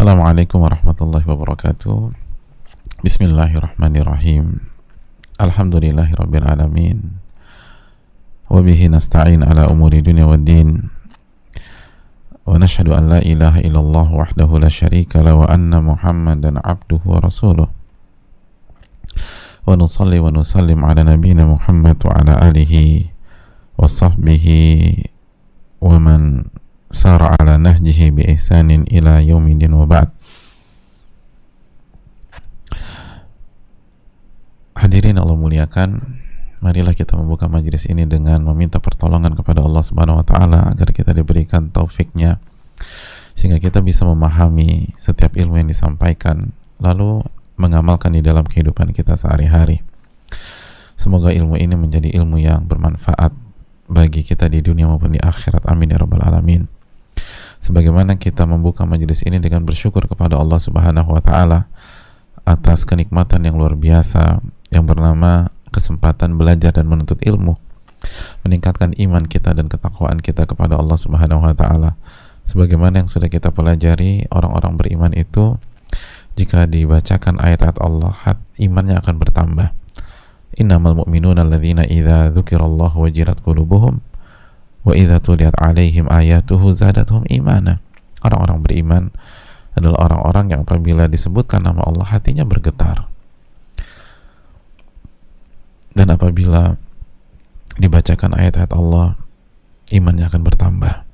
Assalamualaikum warahmatullahi wabarakatuh. Bismillahirrahmanirrahim. Alhamdulillahirabbil alamin. Wa bihi nasta'in ala umuri dunya waddin. Wa nashhadu an la ilaha illallah wahdahu la syarika la wa anna Muhammadan abduhu wa rasuluh. Wa nusalli wa nusallim ala nabiyyina Muhammad wa ala alihi wa sahbihi wa man sara ala nahjihi bi ihsanin ila yaumidin wa ba'd. Hadirin Allah muliakan, marilah kita membuka majelis ini dengan meminta pertolongan kepada Allah Subhanahu wa taala agar kita diberikan taufiknya sehingga kita bisa memahami setiap ilmu yang disampaikan lalu mengamalkan di dalam kehidupan kita sehari-hari. Semoga ilmu ini menjadi ilmu yang bermanfaat bagi kita di dunia maupun di akhirat. Amin ya rabbal alamin. Sebagaimana kita membuka majelis ini dengan bersyukur kepada Allah Subhanahu wa taala atas kenikmatan yang luar biasa yang bernama kesempatan belajar dan menuntut ilmu, meningkatkan iman kita dan ketakwaan kita kepada Allah Subhanahu wa taala. Sebagaimana yang sudah kita pelajari, orang-orang beriman itu jika dibacakan ayat-ayat Allah, imannya akan bertambah. Innamal mu'minuna alladzina idza dzukirallahu wajilat qulubuhum wa idza tuliyat 'alaihim ayatuhu zadatuhum imana. Orang-orang beriman adalah orang-orang yang apabila disebutkan nama Allah hatinya bergetar, dan apabila dibacakan ayat-ayat Allah imannya akan bertambah.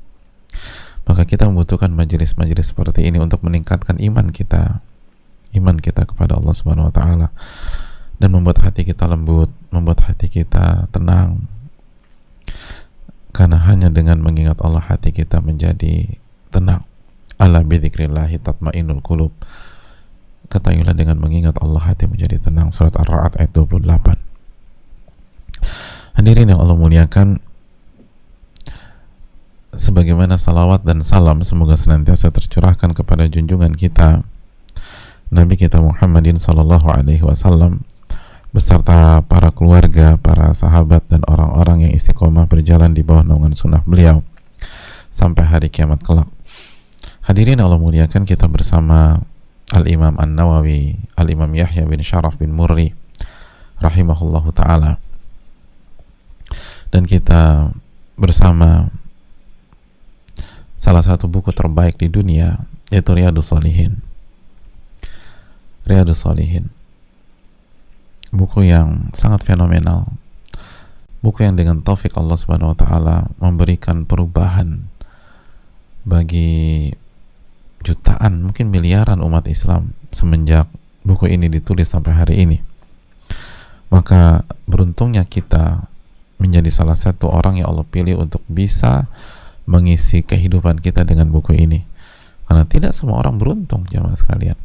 Maka kita membutuhkan majelis-majelis seperti ini untuk meningkatkan iman kita kepada Allah Subhanahu wa taala dan membuat hati kita lembut, membuat hati kita tenang. Karena hanya dengan mengingat Allah hati kita menjadi tenang. Ala bidzikrillahi tatmainnul qulub. Ketahuilah dengan mengingat Allah hati menjadi tenang. Surat Ar-Ra'd ayat 28. Hadirin yang Allah muliakan, sebagaimana salawat dan salam semoga senantiasa tercurahkan kepada junjungan kita Nabi kita Muhammadin sallallahu alaihi wasallam beserta para keluarga, para sahabat dan orang-orang yang istiqomah berjalan di bawah naungan sunnah beliau sampai hari kiamat kelak. Hadirin Allah muliakan, kita bersama Al-Imam An-Nawawi, Al-Imam Yahya bin Sharaf bin Murri rahimahullahu ta'ala, dan kita bersama salah satu buku terbaik di dunia, yaitu Riyadhus Shalihin. Riyadhus Shalihin, buku yang sangat fenomenal, buku yang dengan taufik Allah Subhanahu wa taala memberikan perubahan bagi jutaan, mungkin miliaran umat Islam semenjak buku ini ditulis sampai hari ini. Maka beruntungnya kita menjadi salah satu orang yang Allah pilih untuk bisa mengisi kehidupan kita dengan buku ini, karena tidak semua orang beruntung, jemaah sekalian.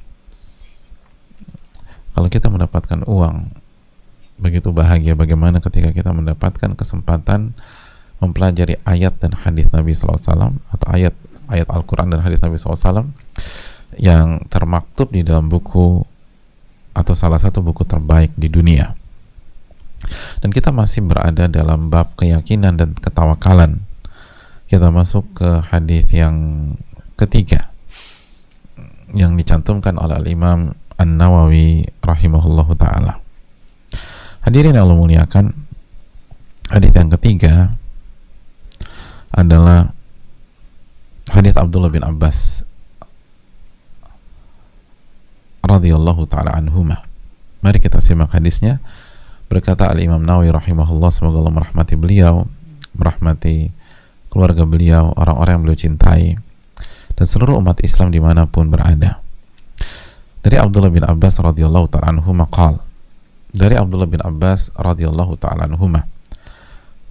Kalau kita mendapatkan uang, begitu bahagia, bagaimana ketika kita mendapatkan kesempatan mempelajari ayat dan hadis Nabi SAW, atau ayat Al-Quran dan hadis Nabi SAW yang termaktub di dalam buku atau salah satu buku terbaik di dunia. Dan kita masih berada dalam bab keyakinan dan ketawakalan. Kita masuk ke hadis yang ketiga yang dicantumkan oleh Al-Imam An-Nawawi rahimahullahu ta'ala. Hadirin yang Allah muliakan, hadis yang ketiga adalah hadis Abdullah bin Abbas radhiyallahu ta'ala anhuma. Mari kita simak hadisnya. Berkata Al-Imam Nawawi rahimahullah, semoga Allah merahmati beliau, merahmati keluarga beliau, orang-orang yang beliau cintai, dan seluruh umat Islam dimanapun berada. Dari Abdullah bin Abbas radhiyallahu ta'ala anhuma qala, dari Abdullah bin Abbas radhiyallahu ta'ala anhuma,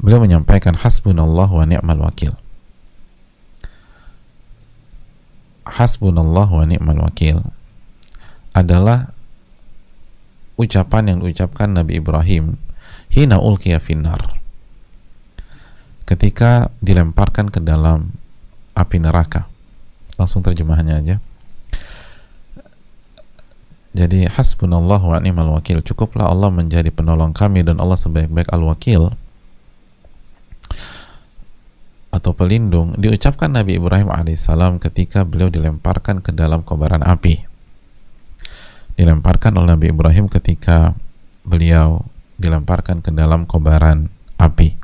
beliau menyampaikan, hasbunallahu wa ni'mal wakil. Hasbunallahu wa ni'mal wakil adalah ucapan yang diucapkan Nabi Ibrahim hina ulqiya finnar, ketika dilemparkan ke dalam api neraka. Langsung terjemahannya aja. Jadi hasbunallahu wa ni'mal wakil, cukuplah Allah menjadi penolong kami dan Allah sebaik-baik al-wakil, atau pelindung diucapkan Nabi Ibrahim alaihissalam ketika beliau dilemparkan ke dalam kobaran api. Dilemparkan oleh Nabi Ibrahim ketika beliau dilemparkan ke dalam kobaran api.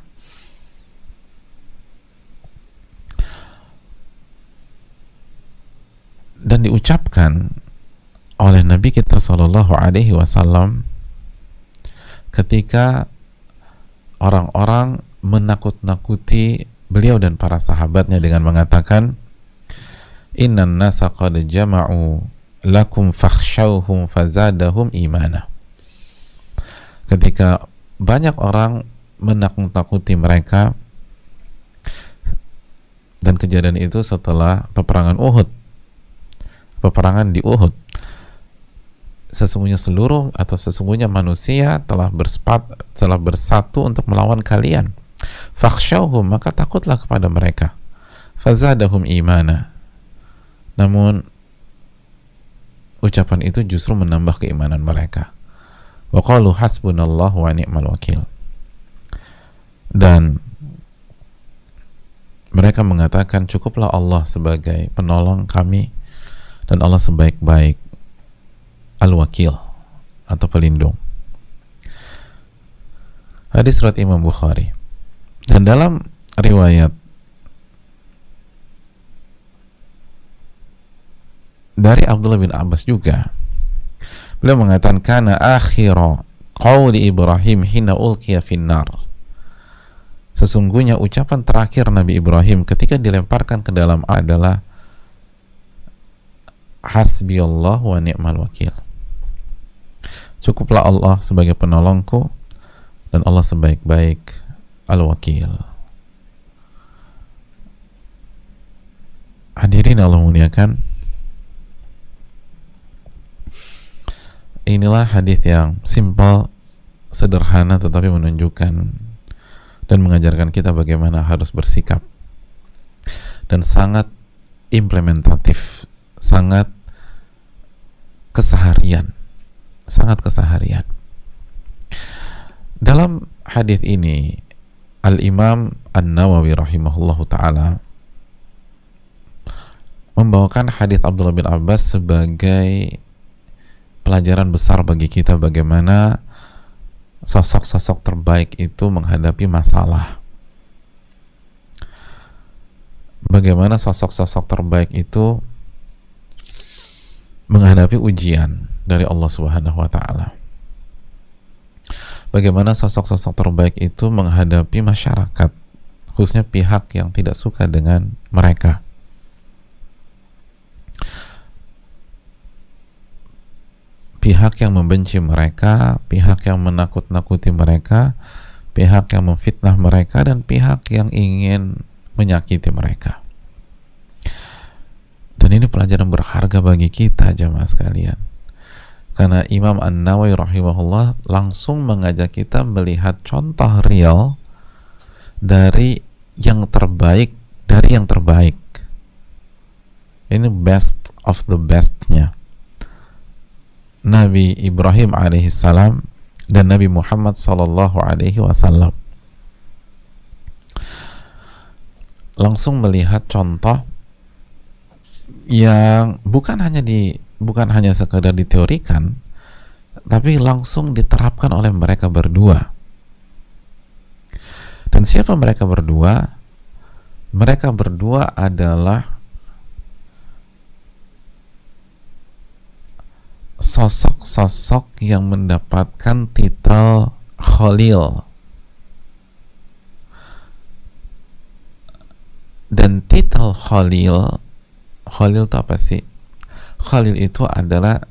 Dan diucapkan oleh Nabi kita Shallallahu Alaihi Wasallam ketika orang-orang menakut-nakuti beliau dan para sahabatnya dengan mengatakan, innan nasa qad jama'u lakum fakhshawhum fazadahum imana. Ketika banyak orang menakut-nakuti mereka, dan kejadian itu setelah peperangan Uhud, peperangan di Uhud, sesungguhnya manusia telah bersatu untuk melawan kalian. Fakhshawhum, maka takutlah kepada mereka. Fazadahum imana. Namun ucapan itu justru menambah keimanan mereka. Wa qalu hasbunallahu wa ni'mal wakil. Dan mereka mengatakan, cukuplah Allah sebagai penolong kami dan Allah sebaik-baik al-wakil atau pelindung. Hadis riwayat Imam Bukhari. Dan dalam riwayat dari Abdullah bin Abbas juga, beliau mengatakan, kana akhira qawli Ibrahim hina ulqiya finnar. Sesungguhnya ucapan terakhir Nabi Ibrahim ketika dilemparkan ke dalam adalah hasbiyallah wa ni'mal wakil. Cukuplah Allah sebagai penolongku dan Allah sebaik-baik al-wakil. Hadirin Allah muliakan, inilah hadis yang simpel, sederhana, tetapi menunjukkan dan mengajarkan kita bagaimana harus bersikap, dan sangat implementatif, sangat keseharian. Dalam hadis ini Al-Imam An-Nawawi rahimahullahu ta'ala membawakan hadis Abdullah bin Abbas sebagai pelajaran besar bagi kita bagaimana sosok-sosok terbaik itu menghadapi masalah. Bagaimana sosok-sosok terbaik itu menghadapi ujian dari Allah Subhanahu wa ta'ala. Bagaimana sosok-sosok terbaik itu menghadapi masyarakat, khususnya pihak yang tidak suka dengan mereka. Pihak yang membenci mereka, pihak yang menakut-nakuti mereka, pihak yang memfitnah mereka, dan pihak yang ingin menyakiti mereka. Dan ini pelajaran berharga bagi kita jamaah sekalian, karena Imam An-Nawawi rahimahullah langsung mengajak kita melihat contoh real dari yang terbaik dari yang terbaik. Ini best of the bestnya Nabi Ibrahim alaihissalam dan Nabi Muhammad sallallahu alaihi wasallam. Langsung melihat contoh yang bukan hanya sekadar diteorikan, tapi langsung diterapkan oleh mereka berdua. Dan siapa mereka berdua? Mereka berdua adalah sosok-sosok yang mendapatkan titel Khalil. Dan titel Khalil itu apa sih? Khalil itu adalah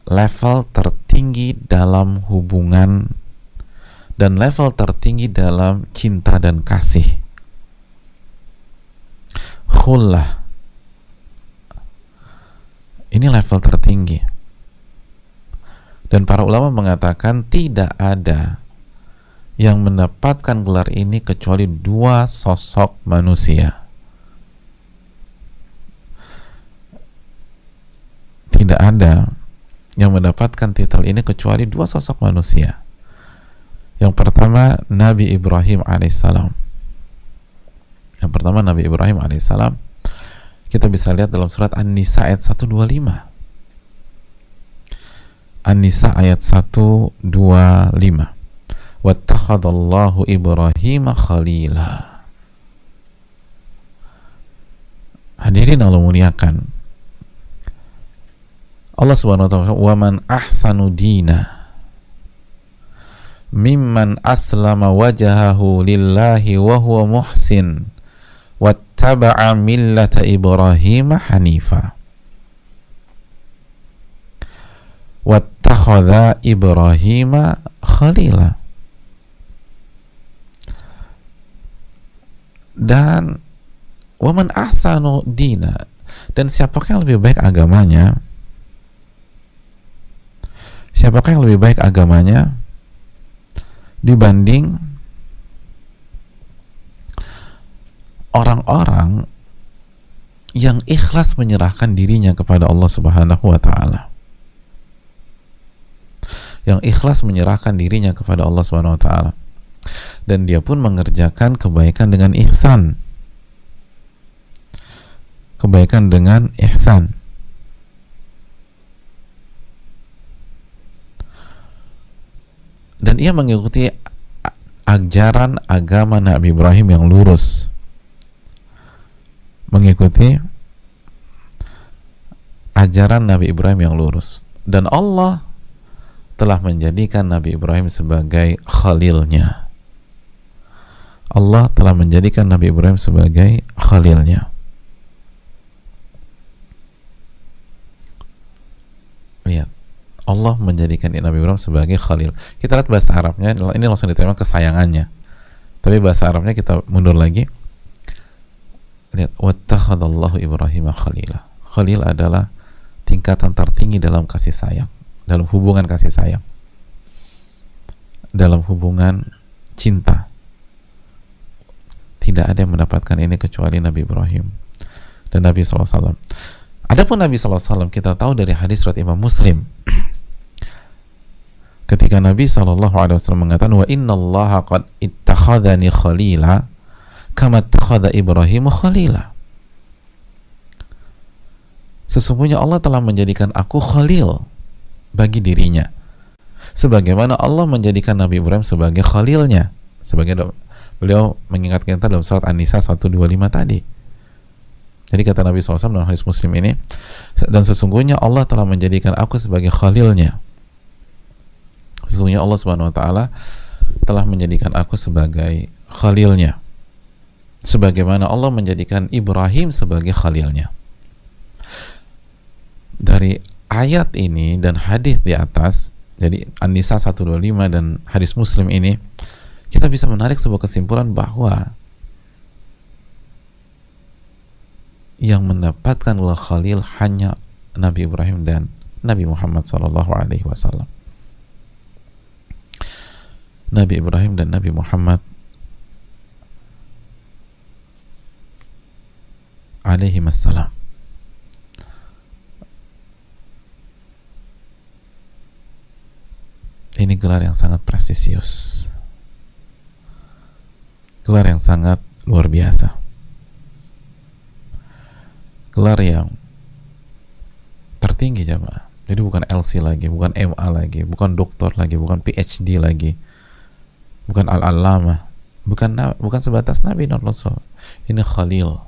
level tertinggi dalam hubungan dan level tertinggi dalam cinta dan kasih. Khullah, ini level tertinggi. Dan para ulama mengatakan tidak ada yang mendapatkan gelar ini kecuali dua sosok manusia. Tidak ada yang mendapatkan titel ini kecuali dua sosok manusia. Yang pertama Nabi Ibrahim alaihissalam, Yang pertama Nabi Ibrahim alaihissalam, kita bisa lihat dalam surat An-Nisa ayat 125. An-Nisa ayat 125. Wattakhadallahu Ibrahim khalila. Hadirin Allah muliakan, Allah Subhanahu wa taala, "Wa man ahsanu dina mimman aslama wajhahu lillahi wa huwa muhsin wattaba'a millata Ibrahim hanifa wattakhadha Ibrahim khalila." Dan waman ahsanu dina, dan siapakah yang lebih baik agamanya? Siapakah yang lebih baik agamanya dibanding orang-orang yang ikhlas menyerahkan dirinya kepada Allah Subhanahu wa taala. Yang ikhlas menyerahkan dirinya kepada Allah Subhanahu wa taala, dan dia pun mengerjakan kebaikan dengan ihsan. Kebaikan dengan ihsan. Dan ia mengikuti ajaran agama Nabi Ibrahim yang lurus. Mengikuti ajaran Nabi Ibrahim yang lurus. Dan Allah telah menjadikan Nabi Ibrahim sebagai khalilnya. Allah telah menjadikan Nabi Ibrahim sebagai khalilnya. Lihat, Allah menjadikan Nabi Ibrahim sebagai khalil. Kita lihat bahasa Arabnya, ini langsung diterima kesayangannya. Tapi bahasa Arabnya kita mundur lagi. Lihat, wattakhadallahu Ibrahim khalila. Khalil adalah tingkatan tertinggi dalam kasih sayang, dalam hubungan kasih sayang, dalam hubungan cinta. Tidak ada yang mendapatkan ini kecuali Nabi Ibrahim dan Nabi SAW. Adapun Nabi SAW, kita tahu dari hadis riwayat Imam Muslim, ketika Nabi SAW mengatakan, wa inna allaha qad ittakhadhani khalila kama ittakhadha Ibrahim khalila. Sesungguhnya Allah telah menjadikan aku khalil bagi dirinya, sebagaimana Allah menjadikan Nabi Ibrahim sebagai khalilnya. Sebagai beliau mengingatkan kita dalam surat An-Nisa 125 tadi. Jadi kata Nabi SAW dalam hadis Muslim ini, dan sesungguhnya Allah telah menjadikan aku sebagai khalilnya. Sesungguhnya Allah Subhanahu wa taala telah menjadikan aku sebagai khalilnya, sebagaimana Allah menjadikan Ibrahim sebagai khalilnya. Dari ayat ini dan hadis di atas, jadi An-Nisa 125 dan hadis Muslim ini, kita bisa menarik sebuah kesimpulan bahwa yang mendapatkan khalil hanya Nabi Ibrahim dan Nabi Muhammad SAW. Nabi Ibrahim dan Nabi Muhammad alaihi wassalam. Ini gelar yang sangat prestisius, gelar yang sangat luar biasa, gelar yang tertinggi jemaah. Jadi bukan LC lagi, bukan MA lagi, bukan doktor lagi, bukan PhD lagi, bukan al-allamah, bukan sebatas Nabi dan Rasul. Ini Khalil.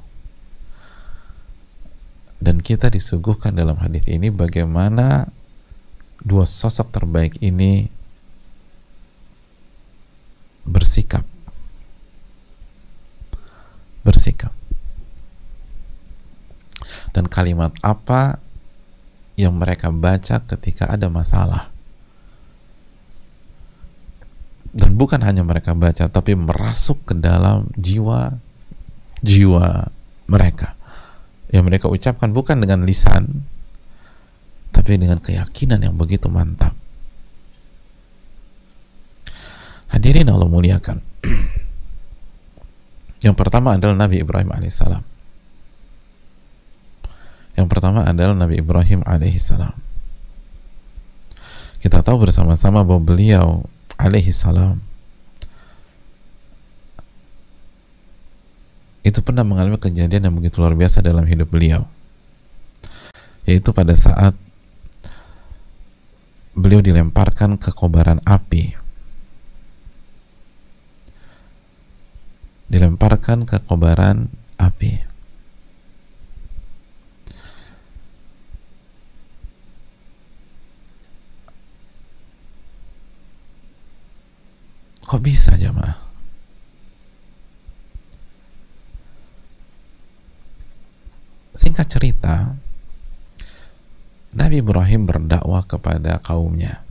Dan kita disuguhkan dalam hadis ini bagaimana dua sosok terbaik ini bersikap. Dan kalimat apa yang mereka baca ketika ada masalah. Dan bukan hanya mereka baca, tapi merasuk ke dalam jiwa mereka. Yang mereka ucapkan bukan dengan lisan, tapi dengan keyakinan yang begitu mantap. Hadirin Allah muliakan. Yang pertama adalah Nabi Ibrahim alaihissalam. Yang pertama adalah Nabi Ibrahim alaihissalam. Kita tahu bersama-sama bahwa beliau alaihissalam itu pernah mengalami kejadian yang begitu luar biasa dalam hidup beliau, yaitu pada saat beliau dilemparkan ke kobaran api, Kok bisa, jamaah? Singkat cerita, Nabi Ibrahim berdakwah kepada kaumnya.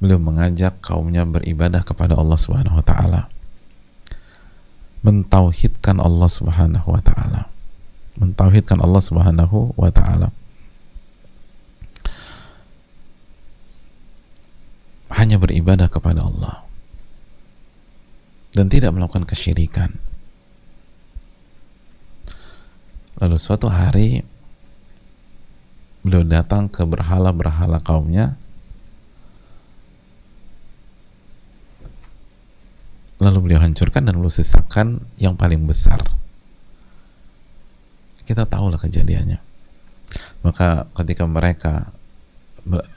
Beliau mengajak kaumnya beribadah kepada Allah Subhanahu wa taala. Mentauhidkan Allah Subhanahu wa taala. Mentauhidkan Allah Subhanahu wa taala. Hanya beribadah kepada Allah dan tidak melakukan kesyirikan. Lalu suatu hari beliau datang ke berhala-berhala kaumnya, lalu beliau hancurkan dan beliau sisakan yang paling besar. Kita tahulah kejadiannya. Maka ketika mereka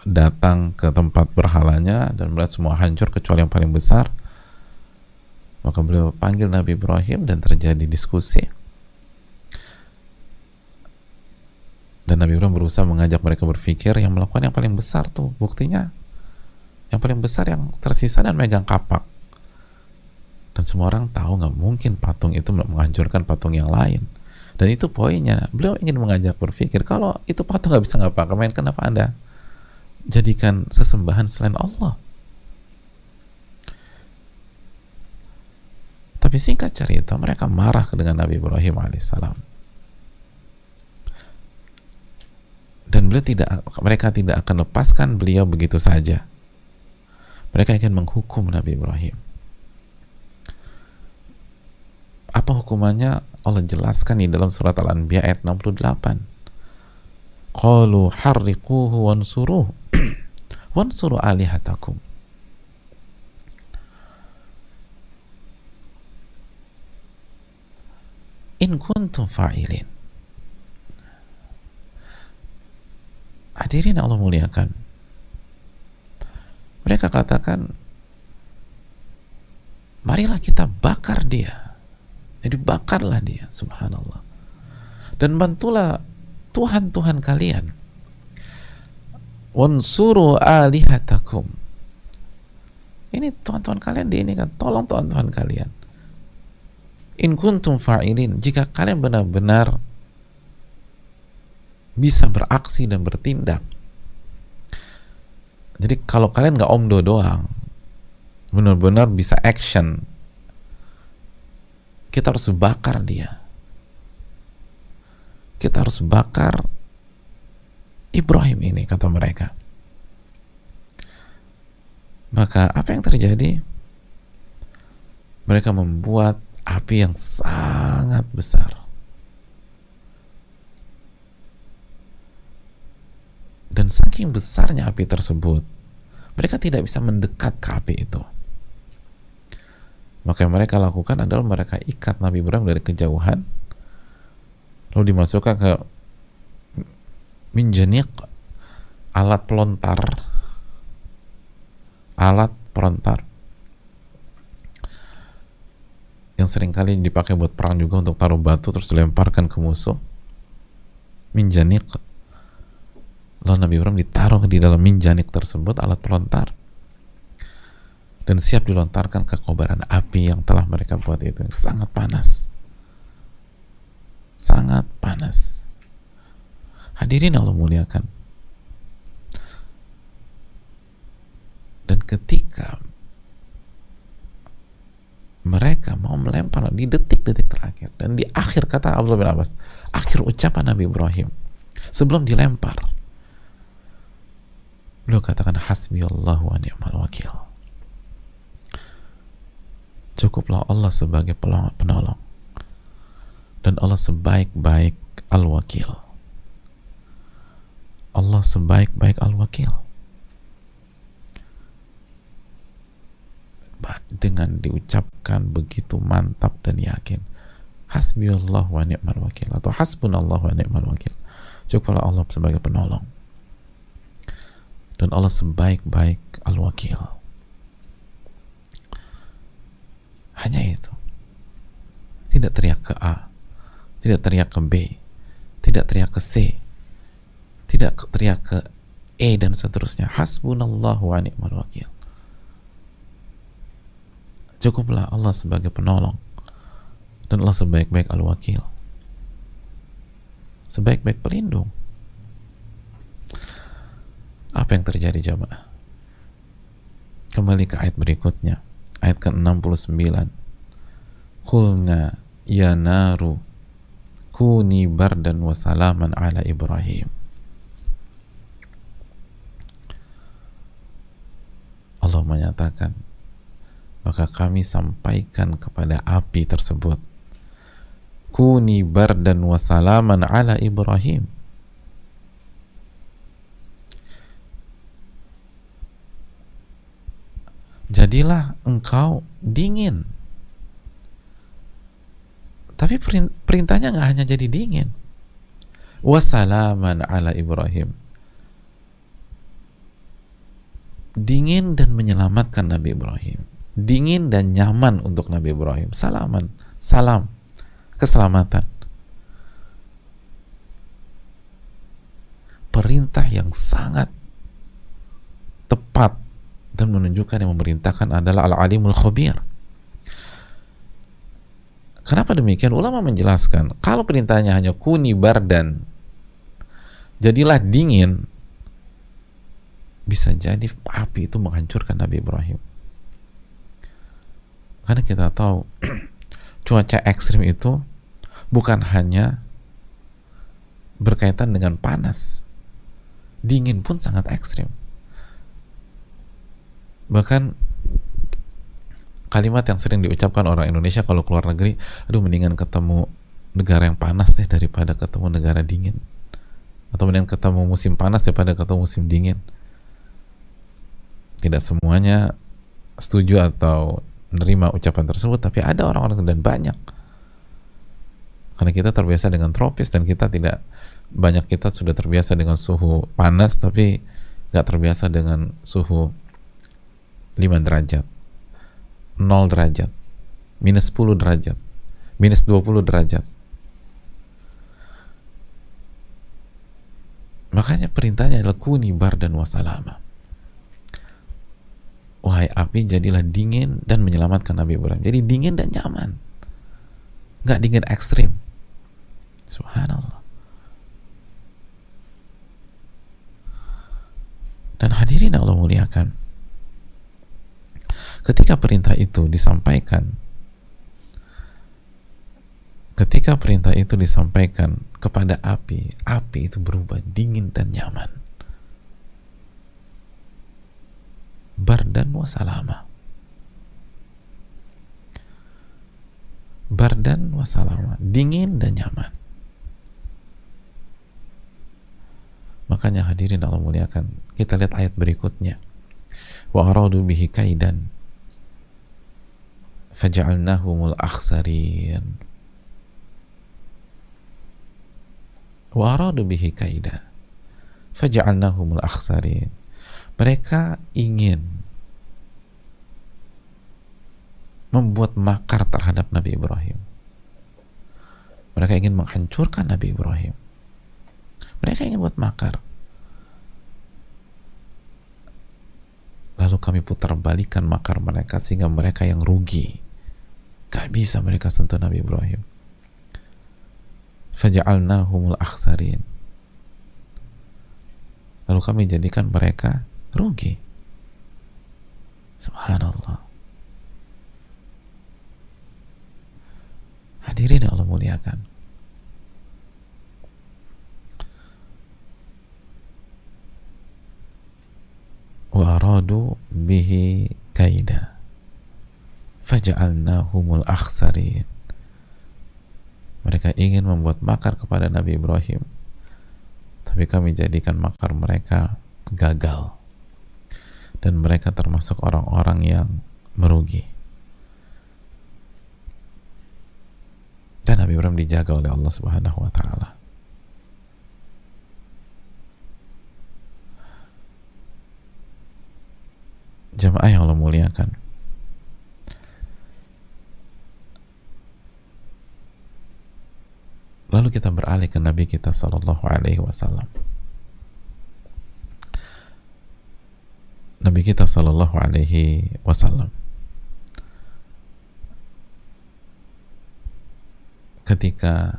datang ke tempat berhalanya dan melihat semua hancur kecuali yang paling besar, maka beliau panggil Nabi Ibrahim dan terjadi diskusi. Dan Nabi Ibrahim berusaha mengajak mereka berpikir yang melakukan yang paling besar tuh, buktinya yang paling besar yang tersisa dan megang kapak. Dan semua orang tahu nggak mungkin patung itu menghancurkan patung yang lain. Dan itu poinnya, beliau ingin mengajak berpikir, kalau itu patung nggak bisa ngapa-ngapain, kenapa Anda jadikan sesembahan selain Allah? Tapi singkat cerita, mereka marah dengan Nabi Ibrahim alaihissalam. Dan mereka tidak akan lepaskan beliau begitu saja. Mereka ingin menghukum Nabi Ibrahim. Apa hukumannya? Allah jelaskan di dalam surat Al-Anbiya ayat 68. Qalu harriquhu wansuruhu wansuru alihatakum. In kuntum fa'ilin. Hadirin Allah muliakan, mereka katakan, marilah kita bakar dia. Jadi bakarlah dia, subhanallah. Dan bantulah Tuhan-Tuhan kalian. Wansuru alihatakum. Ini Tuhan-Tuhan kalian diinikan, tolong Tuhan-Tuhan kalian. In kuntum fa'ilin, jika kalian benar-benar bisa beraksi dan bertindak. Jadi kalau kalian nggak omdo doang, benar-benar bisa action, kita harus bakar dia. Kita harus bakar Ibrahim ini, kata mereka. Maka apa yang terjadi? Mereka membuat api yang sangat besar. Dan saking besarnya api tersebut, mereka tidak bisa mendekat ke api itu. Maka yang mereka lakukan adalah mereka ikat Nabi Ibrahim dari kejauhan, lalu dimasukkan ke minjaniq, alat pelontar yang seringkali dipakai buat perang juga, untuk taruh batu terus dilemparkan ke musuh. Minjaniq. Lalu Nabi Ibrahim ditaruh di dalam minjanik tersebut, alat pelontar, dan siap dilontarkan ke kobaran api yang telah mereka buat itu, yang sangat panas. Sangat panas. Hadirin Allah muliakan. Dan ketika mereka mau melempar di detik-detik terakhir, dan di akhir kata Abdullah bin Abbas, akhir ucapan Nabi Ibrahim sebelum dilempar, beliau katakan, hasbiyallahu wa ni'mal wakil. Cukuplah Allah sebagai penolong, dan Allah sebaik-baik al-wakil. Allah sebaik-baik al-wakil. Dengan diucapkan begitu mantap dan yakin, Hasbiyallah wa ni'mal wakil, atau hasbunallah wa ni'mal wakil. Cukuplah Allah sebagai penolong, dan Allah sebaik-baik al-wakil. Hanya itu. Tidak teriak ke A, tidak teriak ke B, tidak teriak ke C, tidak teriak ke E, dan seterusnya. Hasbunallah wa ni'mal wakil. Cukuplah Allah sebagai penolong, dan Allah sebaik-baik al-wakil, sebaik-baik pelindung. Apa yang terjadi jamaah? Kembali ke ayat berikutnya, ayat ke-69. Qulna ya naru kuni bardan wa salaman ala Ibrahim. Allah menyatakan, maka kami sampaikan kepada api tersebut, kuni bardan wa salaman ala Ibrahim. Jadilah engkau dingin. Tapi perintahnya nggak hanya jadi dingin. Wasalaman ala Ibrahim. Dingin dan menyelamatkan Nabi Ibrahim. Dingin dan nyaman untuk Nabi Ibrahim. Salaman, salam, keselamatan. Perintah yang sangat tepat dan menunjukkan yang memerintahkan adalah Al-Alimul Khabir. Kenapa demikian? Ulama menjelaskan, kalau perintahnya hanya kuni bardan, jadilah dingin, bisa jadi api itu menghancurkan Nabi Ibrahim. Karena kita tahu cuaca ekstrim itu bukan hanya berkaitan dengan panas, dingin pun sangat ekstrim. Bahkan kalimat yang sering diucapkan orang Indonesia kalau keluar negeri, aduh mendingan ketemu negara yang panas deh daripada ketemu negara dingin, atau mendingan ketemu musim panas daripada ketemu musim dingin. Tidak semuanya setuju atau menerima ucapan tersebut, tapi ada orang-orang, dan banyak, karena kita terbiasa dengan tropis, dan kita tidak banyak, kita sudah terbiasa dengan suhu panas tapi nggak terbiasa dengan suhu 5 derajat, 0 derajat, minus 10 derajat, minus 20 derajat. Makanya perintahnya adalah kuni bardan wa salama. Wahai api, jadilah dingin dan menyelamatkan Nabi Ibrahim. Jadi dingin dan nyaman, nggak dingin ekstrim. Subhanallah. Dan hadirin Allah muliakan, ketika perintah itu disampaikan, kepada api, api itu berubah dingin dan nyaman. Bardan wa salama. Bardan wa salama, dingin dan nyaman. Makanya hadirin Allah muliakan, kita lihat ayat berikutnya. Wa aradu bihi kaidan faja'alnahumul akhsarin. Wa aradu bihi kaida faja'alnahumul akhsarin. Mereka ingin membuat makar terhadap Nabi Ibrahim. Mereka ingin menghancurkan Nabi Ibrahim. Mereka ingin buat makar. Lalu kami putar balikan makar mereka sehingga mereka yang rugi. Gak bisa mereka sentuh Nabi Ibrahim. Faja'alnahumul akhsarin. Lalu kami jadikan mereka rugi. Subhanallah. Hadirin yang Allah muliakan, wa aradu bihi kaida faja'alnahumul akhsarin. Mereka ingin membuat makar kepada Nabi Ibrahim, tapi kami jadikan makar mereka gagal, dan mereka termasuk orang-orang yang merugi. Dan Nabi Ibrahim dijaga oleh Allah Subhanahu wa taala. Jamaah yang Allah muliakan, lalu kita beralih ke Nabi kita sallallahu alaihi wasallam. Nabi kita sallallahu alaihi wasallam ketika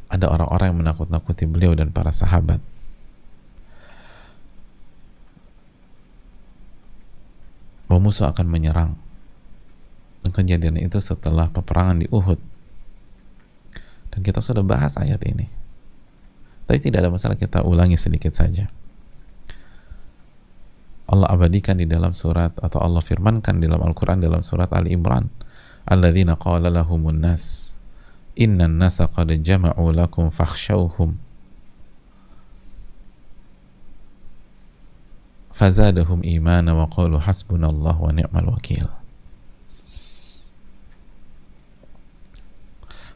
ada orang-orang yang menakut-nakuti beliau dan para sahabat, bahwa musuh akan menyerang. Kejadian itu setelah peperangan di Uhud, dan kita sudah bahas ayat ini, tapi tidak ada masalah, kita ulangi sedikit saja. Allah abadikan di dalam surat, atau Allah firmankan di dalam Al-Quran dalam surat Ali Imran, alladzina qala lahumun nas innan nasa qad jama'u lakum fakhshawhum fazadahum imana wa qalu hasbunallah wa ni'mal wakil.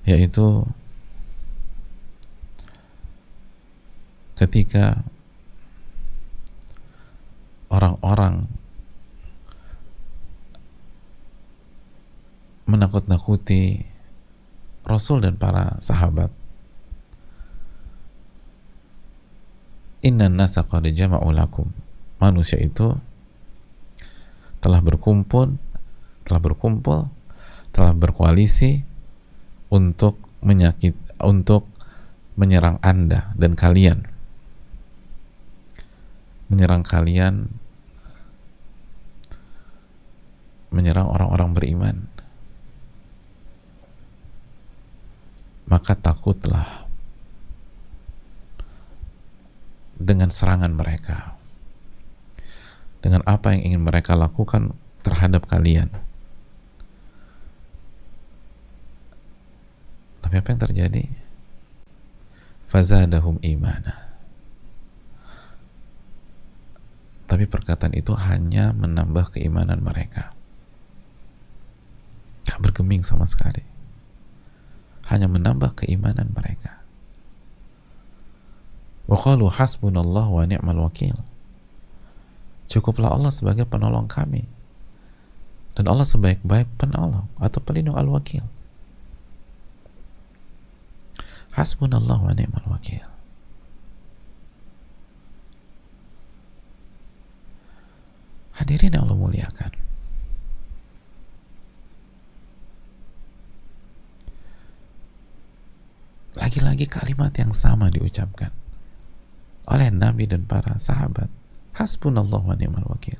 Yaitu ketika orang-orang menakut-nakuti Rasul dan para sahabat, innan nasa qad jama'u lakum, manusia itu telah berkumpul, telah berkoalisi untuk menyerang Anda dan kalian, menyerang orang-orang beriman. Maka takutlah dengan serangan mereka, dengan apa yang ingin mereka lakukan terhadap kalian. Tapi apa yang terjadi? Fazadahum imana. Tapi perkataan itu hanya menambah keimanan mereka. Tak bergeming sama sekali. Hanya menambah keimanan mereka. Wa qalu hasbunallah wa ni'mal wakil. Cukuplah Allah sebagai penolong kami, dan Allah sebaik-baik penolong atau pelindung al-wakil. Hasbunallah wa ni'mal wakil. Hadirin yang Allah muliakan, lagi-lagi kalimat yang sama diucapkan oleh Nabi dan para sahabat. Hasbunallah wa ni'mal wakil.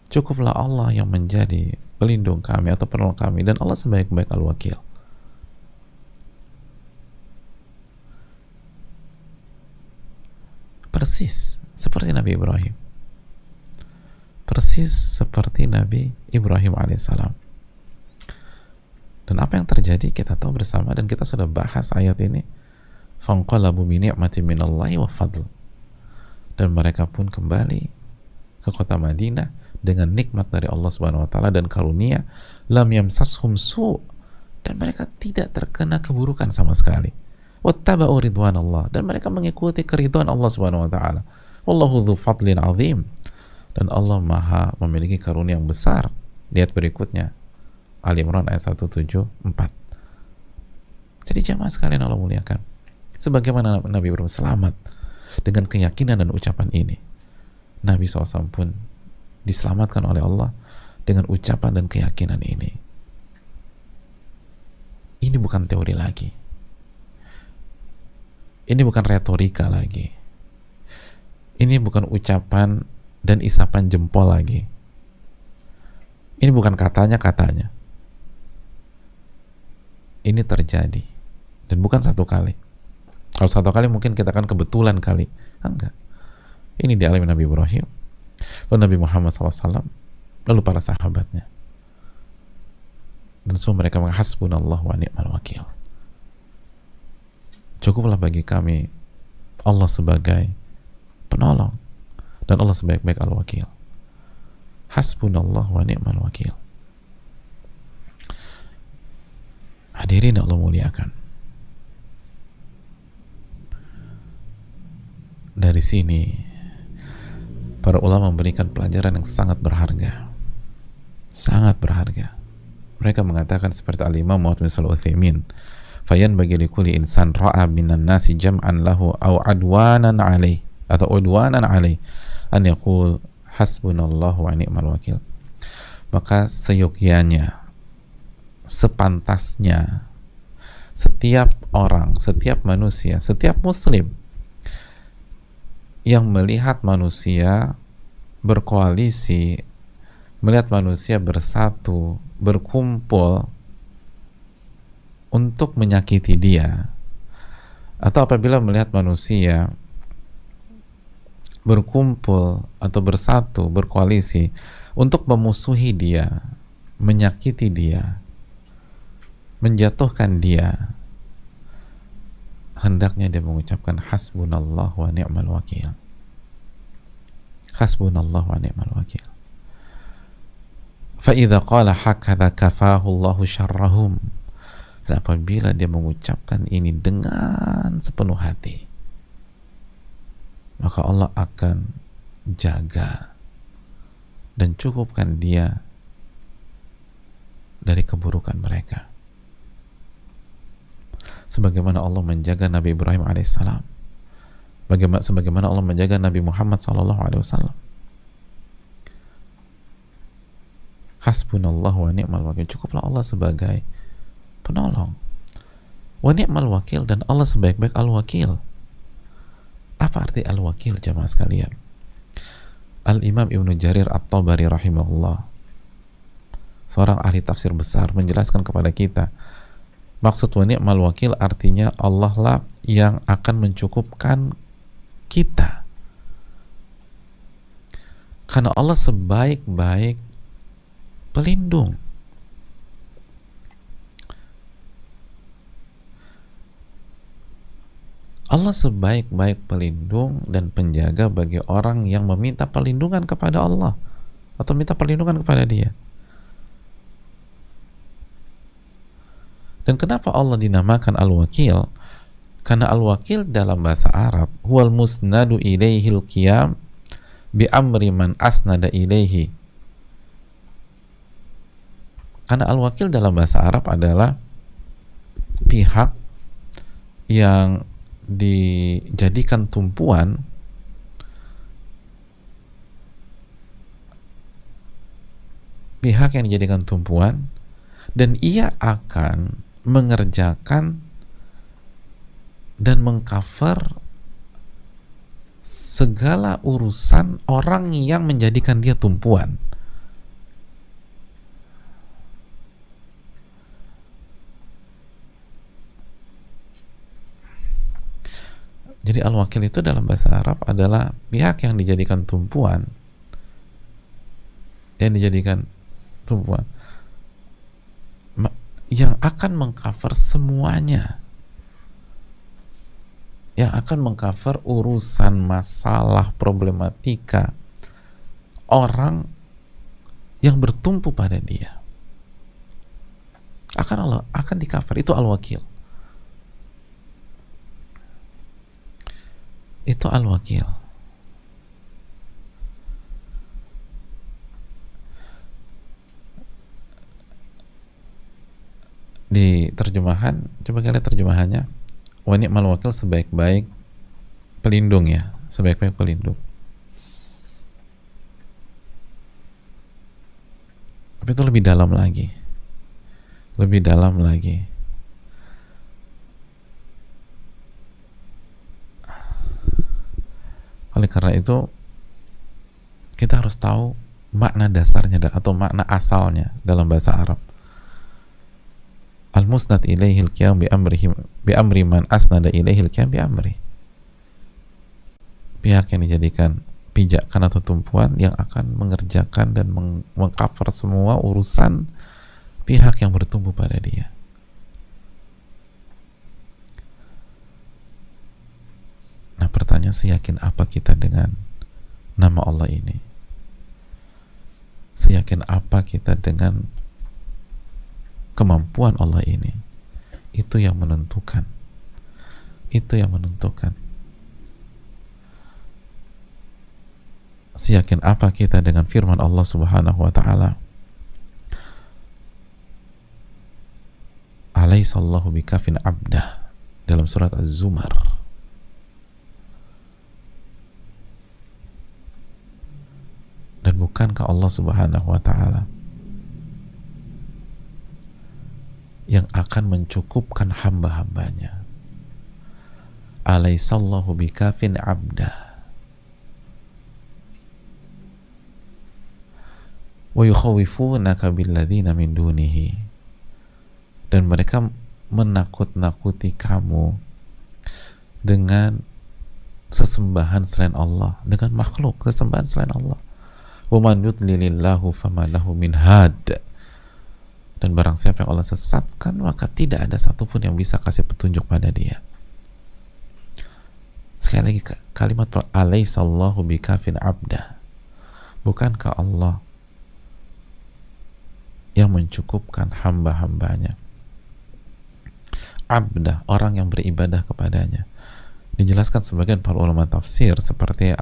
Cukuplah Allah yang menjadi pelindung kami atau penolong kami, dan Allah sebaik-baik al-wakil. Persis seperti Nabi Ibrahim. Persis seperti Nabi Ibrahim alaihissalam. Dan apa yang terjadi kita tahu bersama, dan kita sudah bahas ayat ini. Fanqalabu bi ni'matin minallahi wa fadl. Dan mereka pun kembali ke kota Madinah dengan nikmat dari Allah Subhanahu wa taala dan karunia. Lam yamsashum su', dan mereka tidak terkena keburukan sama sekali. Wattaba'u ridwanallah, dan mereka mengikuti keridhaan Allah Subhanahu wa taala. Wallahu dzu fadlin azim, dan Allah Maha memiliki karunia yang besar. Lihat berikutnya, Ali Imran ayat 174. Jadi jamaah sekalian Allah muliakan, sebagaimana Nabi Ibrahim selamat dengan keyakinan dan ucapan ini, Nabi SAW pun diselamatkan oleh Allah dengan ucapan dan keyakinan ini. Ini bukan teori lagi, ini bukan retorika lagi, ini bukan ucapan dan isapan jempol lagi, ini bukan katanya-katanya. Ini terjadi, dan bukan satu kali. Kalau satu kali mungkin kita akan kebetulan kali. Enggak. Ini dialami Nabi Ibrahim, lalu Nabi Muhammad SAW, lalu para sahabatnya. Dan semua mereka menghasbunallah wa ni'mal wakil. Cukuplah bagi kami Allah sebagai penolong, dan Allah sebaik-baik al-wakil. Hasbunallah wa ni'mal wakil. Hadirin yang Allah muliakan, dari sini para ulama memberikan pelajaran yang sangat berharga, sangat berharga. Mereka mengatakan seperti Al-Imam Muhammad bin Shalih Al-Utsaimin, fayan bagi likulli insan ra'a minan nasi jam'an lahu aw adwanan alaih atau udwanan alaih an yaqul hasbunallahu wa ni'mal wakil. Maka seyogyanya, sepantasnya setiap orang, setiap manusia, setiap muslim yang melihat manusia berkoalisi, melihat manusia bersatu, berkumpul untuk menyakiti dia, atau apabila melihat manusia berkumpul atau bersatu, berkoalisi untuk memusuhi dia, menyakiti dia, menjatuhkan dia, hendaknya dia mengucapkan hasbunallah wa ni'mal wakil. Hasbunallah wa ni'mal wakil. Fa'idha qala hakadha kafahu Allahu syarrahum. Dan apabila dia mengucapkan ini dengan sepenuh hati, maka Allah akan jaga dan cukupkan dia dari keburukan mereka. Sebagaimana Allah menjaga Nabi Ibrahim alaihissalam, sebagaimana Allah menjaga Nabi Muhammad sallallahu alaihi wasallam. Hasbunallahu wa ni'mal wakil. Cukuplah Allah sebagai penolong. Wa ni'mal wakil, dan Allah sebaik-baik al-wakil. Apa arti al-wakil, jamaah sekalian? Al-Imam Ibnu Jarir At-Tabari rahimahullah, seorang ahli tafsir besar, menjelaskan kepada kita maksud wa ni'mal wakil artinya Allah lah yang akan mencukupkan kita, karena Allah sebaik-baik pelindung. Allah sebaik-baik pelindung dan penjaga bagi orang yang meminta perlindungan kepada Allah atau minta perlindungan kepada Dia. Dan kenapa Allah dinamakan Al-Wakil? Karena Al-Wakil dalam bahasa Arab huwal musnadu ilaihil qiyam bi amri man asnada ilaihi. Karena Al-Wakil dalam bahasa Arab adalah pihak yang dijadikan tumpuan dan ia akan mengerjakan dan mengcover segala urusan orang yang menjadikan dia tumpuan. Jadi al-wakil itu dalam bahasa Arab adalah pihak yang dijadikan tumpuan, yang akan mengcover semuanya, yang akan mengcover urusan, masalah, problematika orang yang bertumpu pada dia. Akan di cover. Itu al-wakil. Itu al-wakil. Di terjemahan, coba kalian terjemahannya, wa ni'mal wakil, sebaik-baik pelindung, ya, sebaik-baik pelindung. Tapi itu lebih dalam lagi. Oleh karena itu kita harus tahu makna dasarnya atau makna asalnya dalam bahasa Arab. Al-musnad ilaihil qiyam bi amri man asnada ilaihil qiyam bi amri. Pihak yang dijadikan pijakan atau tumpuan yang akan mengerjakan dan mengcover semua urusan pihak yang bertumpu pada dia. Nah, pertanyaan, seyakin apa kita dengan nama Allah ini? Seyakin apa kita dengan kemampuan Allah ini? Itu yang menentukan. Itu yang menentukan. Seyakin apa kita dengan firman Allah Subhanahu wa taala, "Alaihissallahu bikafin abdah" dalam surat Az-Zumar. Dan bukankah Allah Subhanahu wa taala yang akan mencukupkan hamba-hambanya? Alaihissallahu bikafin abdah wa yukhawifunaka billadzina min dunihi, dan mereka menakut-nakuti kamu dengan sesembahan selain Allah, dengan makhluk, sesembahan selain Allah. Wa man yudlilillahu fama lahu min had, dan barang siapa yang Allah sesatkan maka tidak ada satupun yang bisa kasih petunjuk pada dia. Sekali lagi kalimat alaihissallahu bikafin abdah. Bukankah Allah yang mencukupkan hamba-hambanya? Abdah, orang yang beribadah kepadanya. Dijelaskan sebagian para ulama tafsir seperti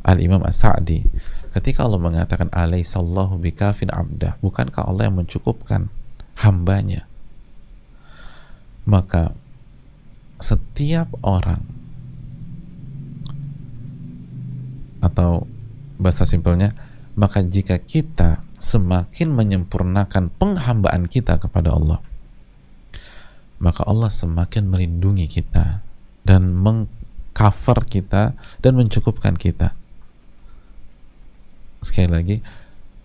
Al-Imam As-Sa'di, ketika Allah mengatakan alaihissallahu bikafin abdah, bukankah Allah yang mencukupkan hambanya? Maka setiap orang, atau bahasa simpelnya, maka jika kita semakin menyempurnakan penghambaan kita kepada Allah, maka Allah semakin melindungi kita dan mengcover kita dan mencukupkan kita. Sekali lagi,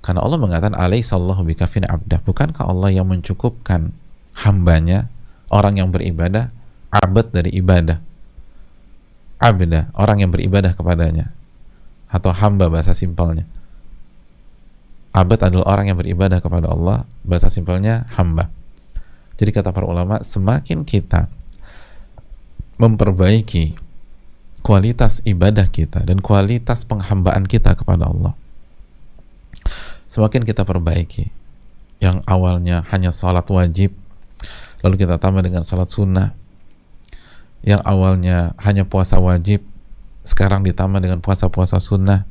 karena Allah mengatakan alaihissallahu bikafin abdah, bukankah Allah yang mencukupkan hambanya, orang yang beribadah, abad dari ibadah, abda, orang yang beribadah kepadanya, atau hamba bahasa simpelnya. Abad adalah orang yang beribadah kepada Allah, bahasa simpelnya hamba. Jadi kata para ulama, semakin kita memperbaiki kualitas ibadah kita dan kualitas penghambaan kita kepada Allah, semakin kita perbaiki. Yang awalnya hanya salat wajib, lalu kita tambah dengan salat sunnah. Yang awalnya hanya puasa wajib, sekarang ditambah dengan puasa-puasa sunnah.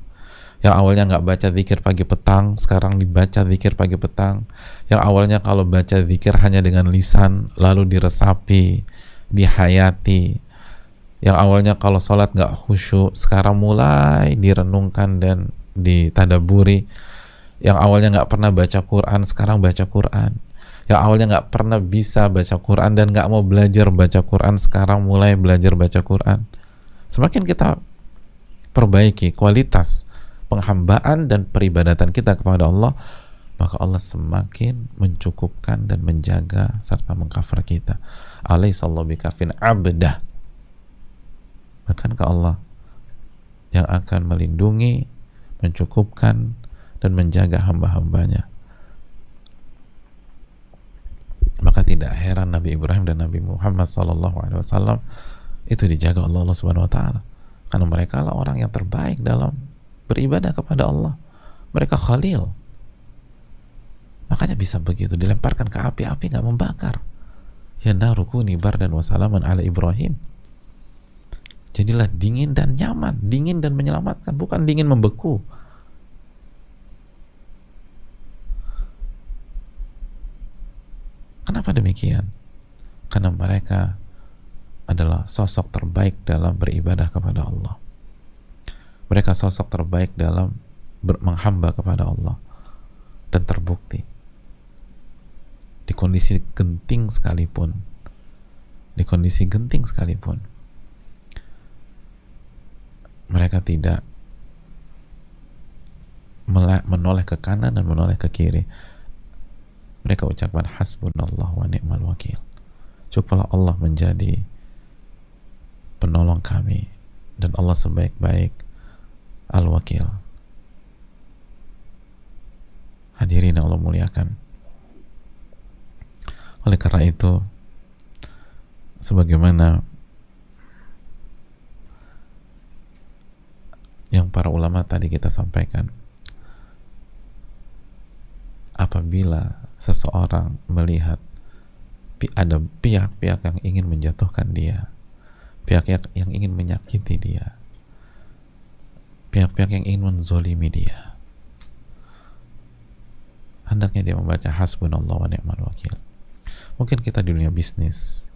Yang awalnya nggak baca zikir pagi petang, sekarang dibaca zikir pagi petang. Yang awalnya kalau baca zikir hanya dengan lisan, lalu diresapi, dihayati. Yang awalnya kalau sholat nggak khusyuk, sekarang mulai direnungkan dan ditadaburi. Yang awalnya nggak pernah baca Quran, sekarang baca Quran. Yang awalnya nggak pernah bisa baca Quran dan nggak mau belajar baca Quran, sekarang mulai belajar baca Quran. Semakin kita perbaiki kualitas penghambaan dan peribadatan kita kepada Allah, maka Allah semakin mencukupkan dan menjaga serta mengcover kita. Alaihissallahu bikafin abdah. Bukankah Allah yang akan melindungi, mencukupkan, dan menjaga hamba-hambanya? Maka tidak heran Nabi Ibrahim dan Nabi Muhammad SAW itu dijaga Allah Subhanahu Wa Taala, karena mereka lah orang yang terbaik dalam beribadah kepada Allah. Mereka khalil, makanya bisa begitu, dilemparkan ke api, api nggak membakar. Ya narukuni bardan wa salaman ala Ibrahim. Jadilah dingin dan nyaman, dingin dan menyelamatkan, bukan dingin membeku. Kenapa demikian? Karena mereka adalah sosok terbaik dalam beribadah kepada Allah. Mereka sosok terbaik dalam menghamba kepada Allah, dan terbukti di kondisi genting sekalipun, mereka tidak menoleh ke kanan dan menoleh ke kiri. Mereka ucapkan hasbunallah wa ni'mal wakil. Cukuplah Allah menjadi penolong kami dan Allah sebaik-baik al-wakil. Hadirin yang Allah muliakan, oleh karena itu, sebagaimana yang para ulama tadi kita sampaikan, apabila seseorang melihat ada pihak-pihak yang ingin menjatuhkan dia, pihak-pihak yang ingin menyakiti dia, pihak-pihak yang ingin menzolimi dia. Hendaknya dia membaca hasbunallah wa ni'mal wakil. Mungkin kita di dunia bisnis,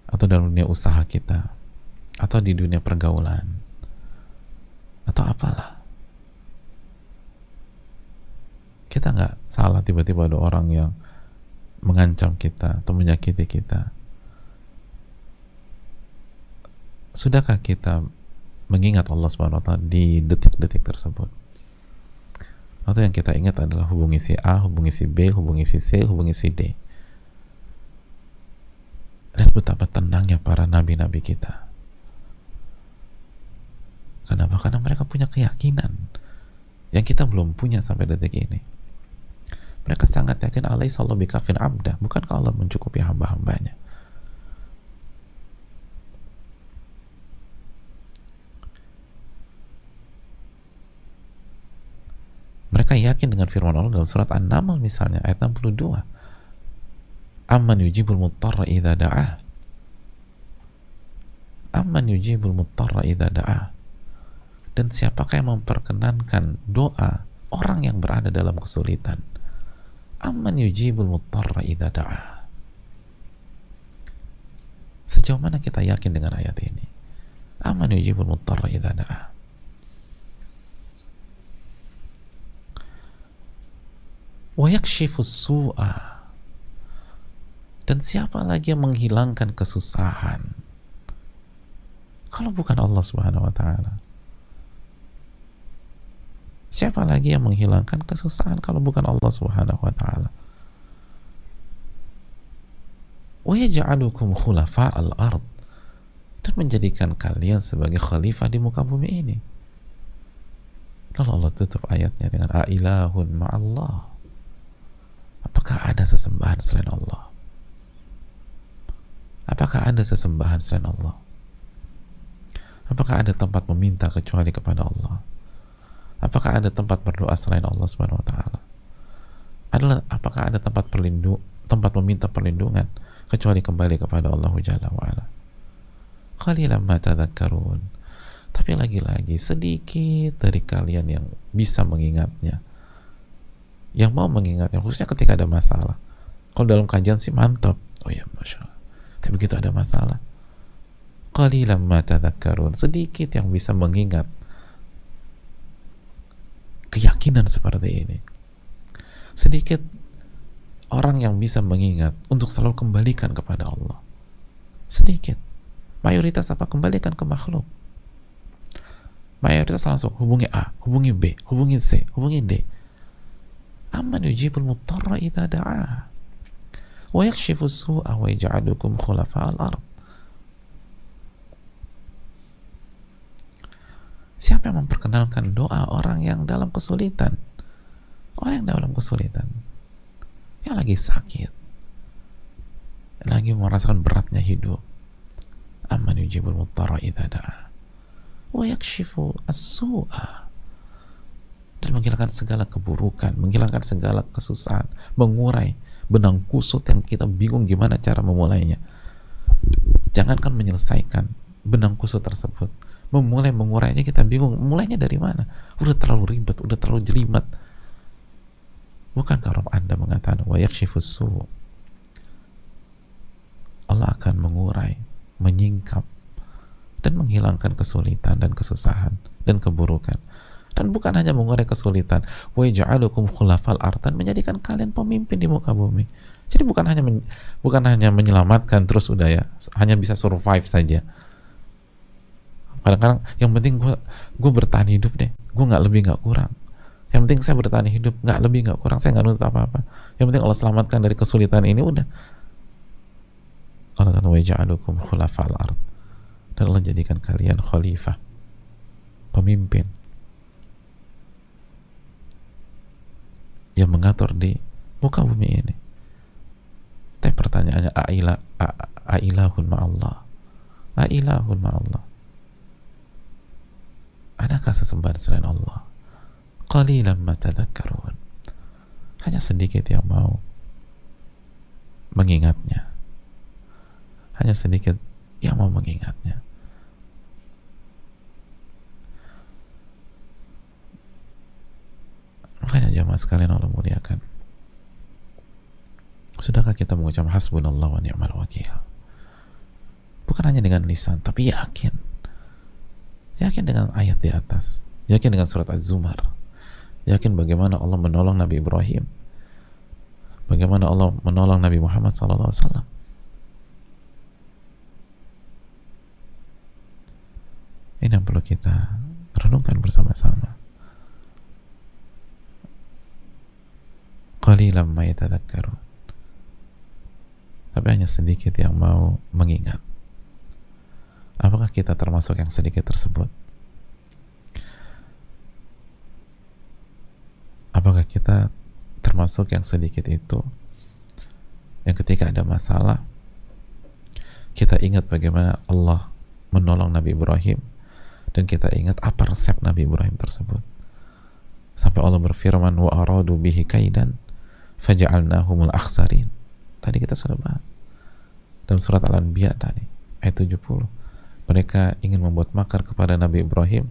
atau dalam dunia usaha kita, atau di dunia pergaulan, atau apalah, kita nggak salah tiba-tiba ada orang yang mengancam kita atau menyakiti kita. Sudahkah kita mengingat Allah Subhanahu wa Ta'ala di detik-detik tersebut? Atau yang kita ingat adalah hubungi si A, hubungi si B, hubungi si C, hubungi si D. Lihat betapa tenangnya para nabi-nabi kita. Kenapa? Karena mereka punya keyakinan yang kita belum punya sampai detik ini. Mereka sangat yakin alaisa Allahu bikafin abda, bukankah Allah mencukupi hamba-hambanya? Mereka yakin dengan firman Allah dalam surat An-Naml misalnya ayat 62. Amman yujibul muttarra idza da'ah. Amman yujibul muttarra idza da'ah. Dan siapakah yang memperkenankan doa orang yang berada dalam kesulitan? Amman yujibul muttarra idza da'ah. Sejauh mana kita yakin dengan ayat ini? Amman yujibul muttarra idza da'ah. Wa yakshifus su'a. Dan siapa lagi yang menghilangkan kesusahan kalau bukan Allah Subhanahu wa Ta'ala? Siapa lagi yang menghilangkan kesusahan kalau bukan Allah Subhanahu wa Ta'ala? Wa yaj'alukum khulafa'al ard. Dan menjadikan kalian sebagai khalifah di muka bumi ini. Lalu Allah tutup ayatnya dengan a'ilahun ma'allah. Apakah ada sesembahan selain Allah? Apakah ada sesembahan selain Allah? Apakah ada tempat meminta kecuali kepada Allah? Apakah ada tempat berdoa selain Allah Subhanahu wa Ta'ala? Apakah ada tempat meminta perlindungan kecuali kembali kepada Allah Jalla wa Ala? Qalilan ma tadhakkarun. Tapi lagi-lagi sedikit dari kalian yang bisa mengingatnya, yang mau mengingatnya, khususnya ketika ada masalah. Kalau dalam kajian sih mantap, oh ya Masya Allah, tapi begitu ada masalah, qalilan ma tadhakkarun, sedikit yang bisa mengingat keyakinan seperti ini. Sedikit orang yang bisa mengingat untuk selalu kembalikan kepada Allah. Sedikit. Mayoritas apa? Kembalikan ke makhluk. Mayoritas langsung hubungi A, hubungi B, hubungi C, hubungi D. Amman yujibul muttarra idza da'a wa yakshifus su'a wa yaj'alukum khulafa'al ard. Siapa yang memperkenalkan doa orang yang dalam kesulitan? Orang yang dalam kesulitan, yang lagi sakit, yang lagi merasakan beratnya hidup. Amman yujibul muttarra idza da'a wa yakshifu as-su'a. Dan menghilangkan segala keburukan, menghilangkan segala kesusahan, mengurai benang kusut yang kita bingung gimana cara memulainya. Jangankan menyelesaikan benang kusut tersebut, memulai mengurainya kita bingung, mulainya dari mana? Udah terlalu ribet, udah terlalu jelimet. Bukankah Rabb Anda mengatakan wa yakshifus su'? Allah akan mengurai, menyingkap dan menghilangkan kesulitan dan kesusahan dan keburukan. Dan bukan hanya mengurai kesulitan, wa yaj'alukum khulafal ard, menjadikan kalian pemimpin di muka bumi. Jadi bukan hanya menyelamatkan terus udah ya, hanya bisa survive saja. Kadang-kadang yang penting gue bertahan hidup deh, gue nggak lebih nggak kurang. Yang penting saya bertahan hidup, nggak lebih nggak kurang, saya nggak nuntut apa-apa. Yang penting Allah selamatkan dari kesulitan ini, udah. Allah kata wa yaj'alukum khulafal ard, dan Allah jadikan kalian khalifah, pemimpin yang mengatur di muka bumi ini. Tapi pertanyaannya, a'ilahun ma'allah, a'ilahun ma'allah, adakah sesembahan selain Allah? Qalilan ma tadhakkarun. Hanya sedikit yang mau mengingatnya. hanya sedikit yang mau mengingatnya. Makanya jamaah sekalian Allah muliakan, sudahkah kita mengucap hasbunallah wa ni'mal wakil? Bukan hanya dengan lisan, tapi yakin dengan ayat di atas, yakin dengan surat Az-Zumar, yakin bagaimana Allah menolong Nabi Ibrahim, bagaimana Allah menolong Nabi Muhammad SAW. Ini yang perlu kita renungkan bersama-sama. Qalilan ma yatadzakkarun, tapi hanya sedikit yang mau mengingat. Apakah kita termasuk yang sedikit tersebut? Apakah kita termasuk yang sedikit itu yang ketika ada masalah kita ingat bagaimana Allah menolong Nabi Ibrahim, dan kita ingat apa resep Nabi Ibrahim tersebut, sampai Allah berfirman wa aradu bihi kaidan faja'alnahumul akhsarin. Tadi kita sudah bahas dalam surat Al-Anbiya tadi ayat 70. Mereka ingin membuat makar kepada Nabi Ibrahim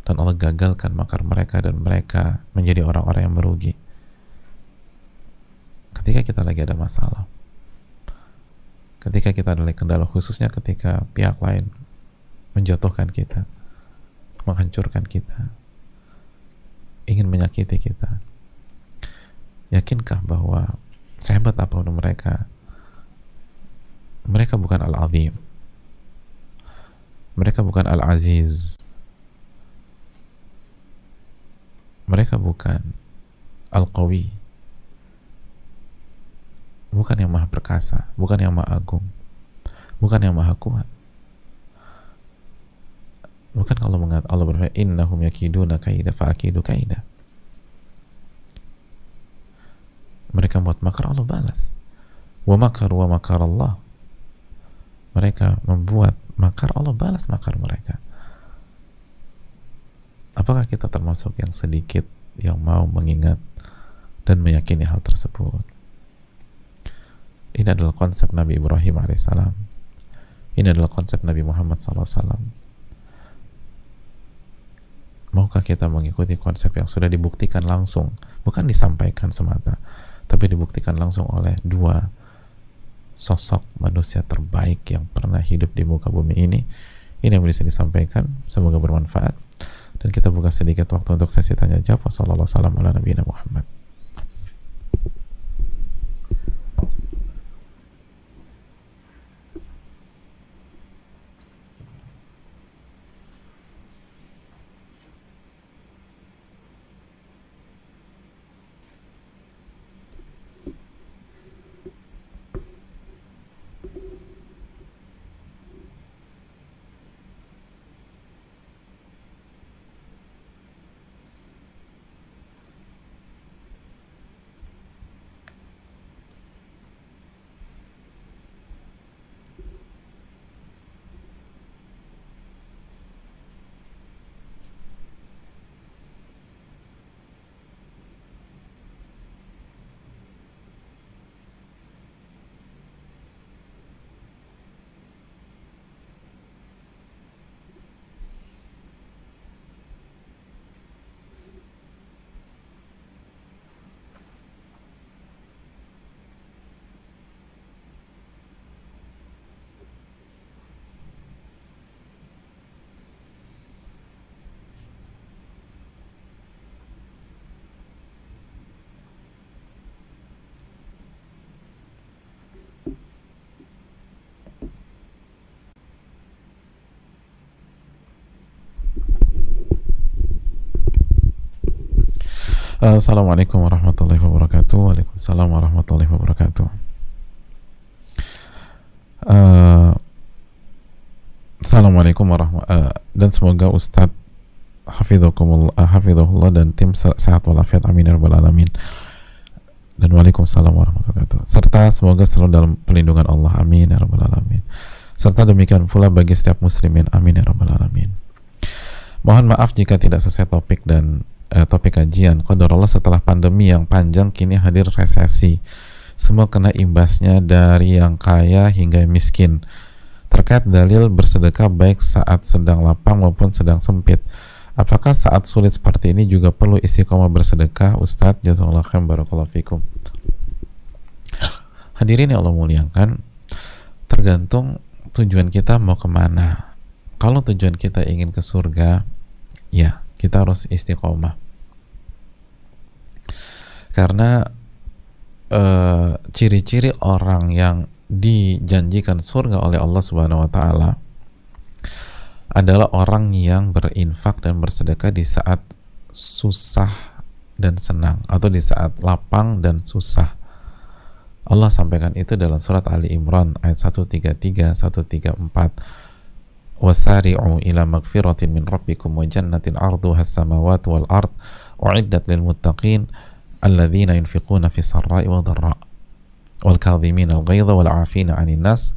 dan Allah gagalkan makar mereka, dan mereka menjadi orang-orang yang merugi. Ketika kita lagi ada masalah, ketika kita ada kendala, khususnya ketika pihak lain menjatuhkan kita, menghancurkan kita, ingin menyakiti kita, yakinkah bahwa sehebat apapun mereka bukan Al-Azim, mereka bukan Al-Aziz, mereka bukan Al-Qawi, bukan yang maha perkasa, bukan yang maha agung, bukan yang maha kuat. Bukan Allah berfirman innahum yakiduna kaida fa akidu kaida. Mereka buat makar, Allah balas. Wa makaru wa makar Allah. Mereka membuat makar, Allah balas makar mereka. Apakah kita termasuk yang sedikit yang mau mengingat dan meyakini hal tersebut? Ini adalah konsep Nabi Ibrahim alaihissalam. Ini adalah konsep Nabi Muhammad SAW. Maukah kita mengikuti konsep yang sudah dibuktikan langsung, bukan disampaikan semata, tapi dibuktikan langsung oleh dua sosok manusia terbaik yang pernah hidup di muka bumi ini? Ini yang bisa disampaikan, semoga bermanfaat. Dan kita buka sedikit waktu untuk sesi tanya jawab. Wassalamualaikum warahmatullahi wabarakatuh. Assalamualaikum warahmatullahi wabarakatuh. Waalaikumsalam warahmatullahi wabarakatuh. Assalamualaikum dan semoga Ustadz hafidhahullah dan tim sehat walafiat, amin ya rabbal alamin. Dan waalaikumsalam warahmatullahi wabarakatuh. Serta semoga selalu dalam pelindungan Allah, amin ya rabbal alamin. Serta demikian pula bagi setiap muslimin, amin ya rabbal alamin. Mohon maaf jika tidak sesuai topik dan topik kajian. Qadarullah, setelah pandemi yang panjang kini hadir resesi semua kena imbasnya dari yang kaya hingga yang miskin. Terkait dalil bersedekah baik saat sedang lapang maupun sedang sempit, apakah saat sulit seperti ini juga perlu istiqomah bersedekah? Ustadz, jazakallahu khairan, barakallahu fikum. Hadirin yang Allah muliakan, tergantung tujuan kita mau kemana. Kalau tujuan kita ingin ke surga, ya kita harus istiqomah. Karena ciri-ciri orang yang dijanjikan surga oleh Allah Subhanahu wa taala adalah orang yang berinfak dan bersedekah di saat susah dan senang, atau di saat lapang dan susah. Allah sampaikan itu dalam surat Ali Imran ayat 133 134. Wasari'u ila magfiratin min rabbikum wa jannatin 'arduha as-samawati wal ard u'iddat lil muttaqin alladzina yunfiquna fis sarra'i wad dharra wal kadhimina al ghaidha wal 'afina 'anil nas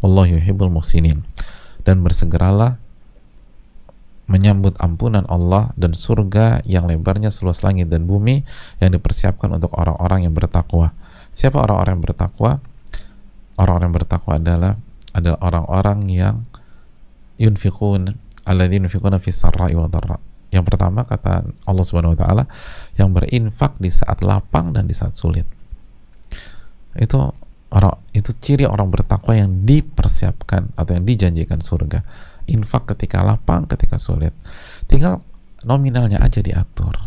wallahu yuhibbul muhsinin. Dan bersegeralah menyambut ampunan Allah dan surga yang lebarnya seluas langit dan bumi yang dipersiapkan untuk orang-orang yang bertakwa. Siapa orang-orang yang bertakwa? Orang-orang yang bertakwa adalah orang-orang yang alladzina yunfiquna fis sarra'i wad dharra. Yang pertama, kata Allah Subhanahu wa taala, yang berinfak di saat lapang dan di saat sulit. Itu ciri orang bertakwa yang dipersiapkan atau yang dijanjikan surga. Infak ketika lapang, ketika sulit. Tinggal nominalnya aja diatur.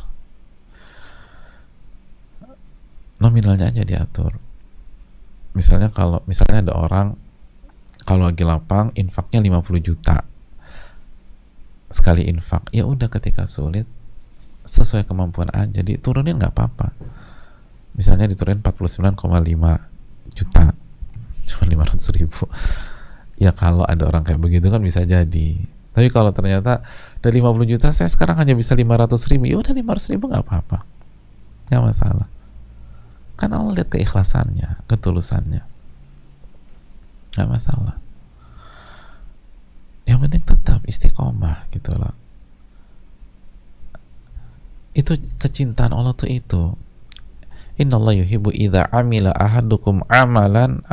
Nominalnya aja diatur. Misalnya ada orang kalau lagi lapang infaknya 50 juta sekali infak, ya udah ketika sulit sesuai kemampuan aja diturunin, nggak apa-apa. Misalnya diturunin 49,5 juta, cuma 500.000. Ya kalau ada orang kayak begitu kan bisa jadi. Tapi kalau ternyata dari 50 juta saya sekarang hanya bisa 500.000, ya udah 500.000 nggak apa-apa, nggak masalah. Kan Allah lihat keikhlasannya, ketulusannya, nggak masalah. Yang penting tetap istiqomah gitu loh. Itu kecintaan Allah tuh itu. Innallaha yuhibbu idza amila ahadukum amalan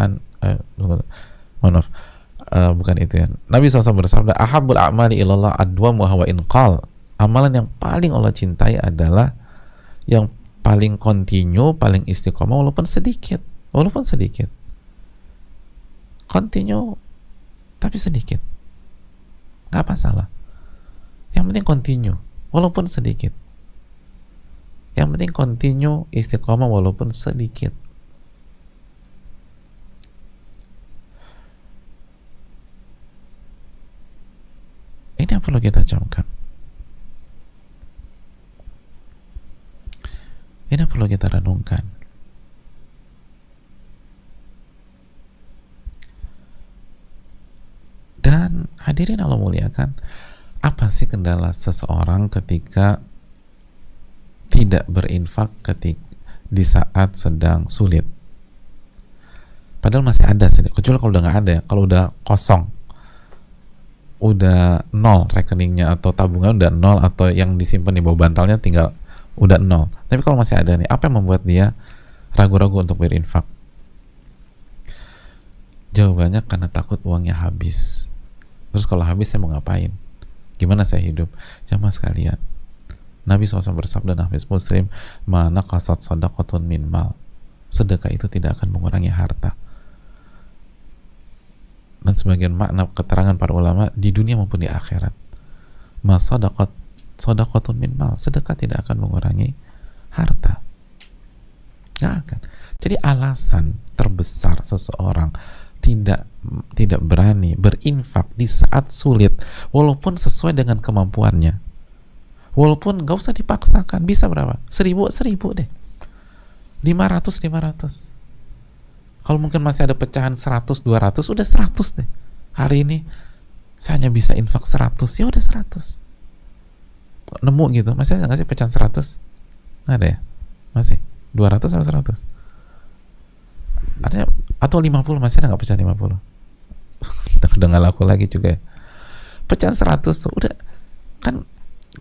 bukan itu ya. Nabi SAW bersabda, ahabbul a'mali ilallah adwamuha wa inqal. Amalan yang paling Allah cintai adalah yang paling kontinu, paling istiqomah walaupun sedikit. Kontinu tapi sedikit. Nggak masalah. Yang penting continue walaupun sedikit. Yang penting continue istiqomah walaupun sedikit. Ini yang perlu kita camkan. Ini yang perlu kita renungkan. Dan hadirin Allah muliakan, apa sih kendala seseorang ketika tidak berinfak di saat sedang sulit? Padahal masih ada, kecuali kalau udah nggak ada, kalau udah kosong, udah nol rekeningnya atau tabungan udah nol, atau yang disimpan di bawah bantalnya tinggal udah nol. Tapi kalau masih ada nih, apa yang membuat dia ragu-ragu untuk berinfak? Jawabannya karena takut uangnya habis. Terus kalau habis saya mau ngapain? Gimana saya hidup? Jamaah sekalian, Nabi SAW bersabda, hadis Muslim, mana qasat sadaqatun min mal. Sedekah itu tidak akan mengurangi harta. Dan sebagian makna keterangan para ulama di dunia maupun di akhirat. Ma sadaqatun min mal. Sedekah tidak akan mengurangi harta. Nggak akan. Jadi alasan terbesar seseorang tidak berani berinfak di saat sulit, walaupun sesuai dengan kemampuannya, walaupun gak usah dipaksakan, bisa berapa? 1.000 deh, 500. Kalau mungkin masih ada pecahan 100, 200, udah 100 deh. Hari ini saya hanya bisa infak 100, ya udah 100. Nemu gitu, masih ada gak sih pecahan 100? Nggak ada ya? Masih 200 atau 100? Artinya, atau 50, masih ada nggak pecahan 50? Udah nggak laku lagi juga ya. Pecahan 100 tuh udah kan.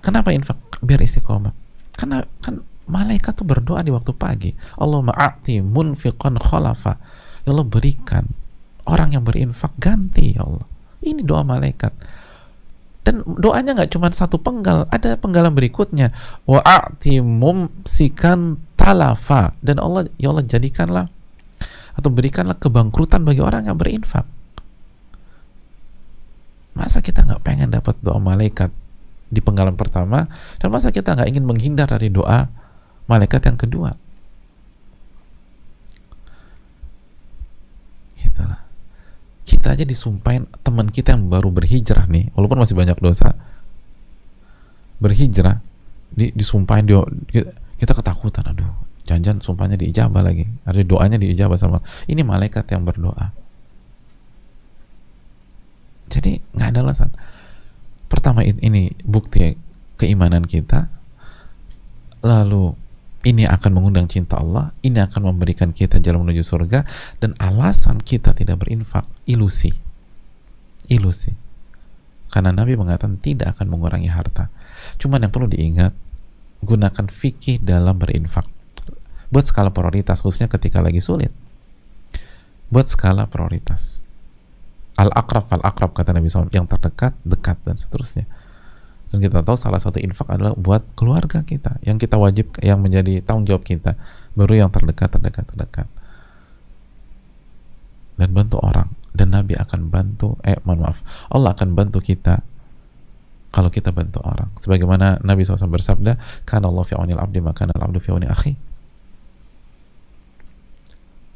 Kenapa infak? Biar istiqomah. Karena kan Malaikat tuh berdoa di waktu pagi. Allahumma a'ti munfiqan khalafa. Ya Allah, berikan orang yang berinfak ganti, ya Allah. Ini doa malaikat. Dan doanya nggak cuma satu penggal, ada penggalan berikutnya. Wa a'ti mumsikan talafa. Dan Allah, ya Allah, jadikanlah atau berikanlah kebangkrutan bagi orang yang berinfak. Masa kita nggak pengen dapat doa malaikat di penggalan pertama, dan masa kita nggak ingin menghindar dari doa malaikat yang kedua? Gitulah. Kita aja disumpahin teman kita yang baru berhijrah nih, walaupun masih banyak dosa, berhijrah, disumpahin dia, kita ketakutan, aduh, jangan-jangan sumpahnya diijabah lagi, ada doanya diijabah sama ini malaikat yang berdoa. Jadi nggak ada alasan. Pertama, ini bukti keimanan kita, lalu ini akan mengundang cinta Allah, ini akan memberikan kita jalan menuju surga, dan alasan kita tidak berinfak ilusi. Karena Nabi mengatakan tidak akan mengurangi harta. Cuman yang perlu diingat, gunakan fikih dalam berinfak. Buat skala prioritas, khususnya ketika lagi sulit. Buat skala prioritas. Al-aqrab fal-aqrab, kata Nabi SAW, yang terdekat, dekat, dan seterusnya. Dan kita tahu salah satu infak adalah buat keluarga kita, yang kita wajib, yang menjadi tanggung jawab kita. Baru yang terdekat. Dan bantu orang. Dan Nabi akan bantu, Allah akan bantu kita kalau kita bantu orang. Sebagaimana Nabi SAW bersabda, kana Allah fi aunil abdi maka al abdu fi auni akhi.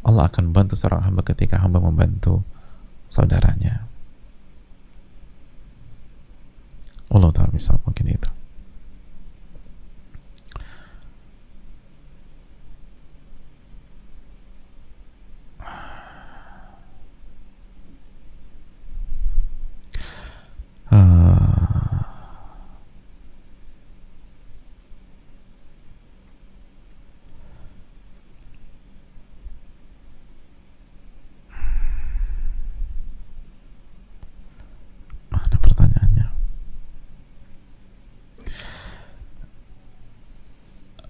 Allah akan bantu seorang hamba ketika hamba membantu saudaranya. Allah ta'ala bisa, mungkin itu. Mana pertanyaannya?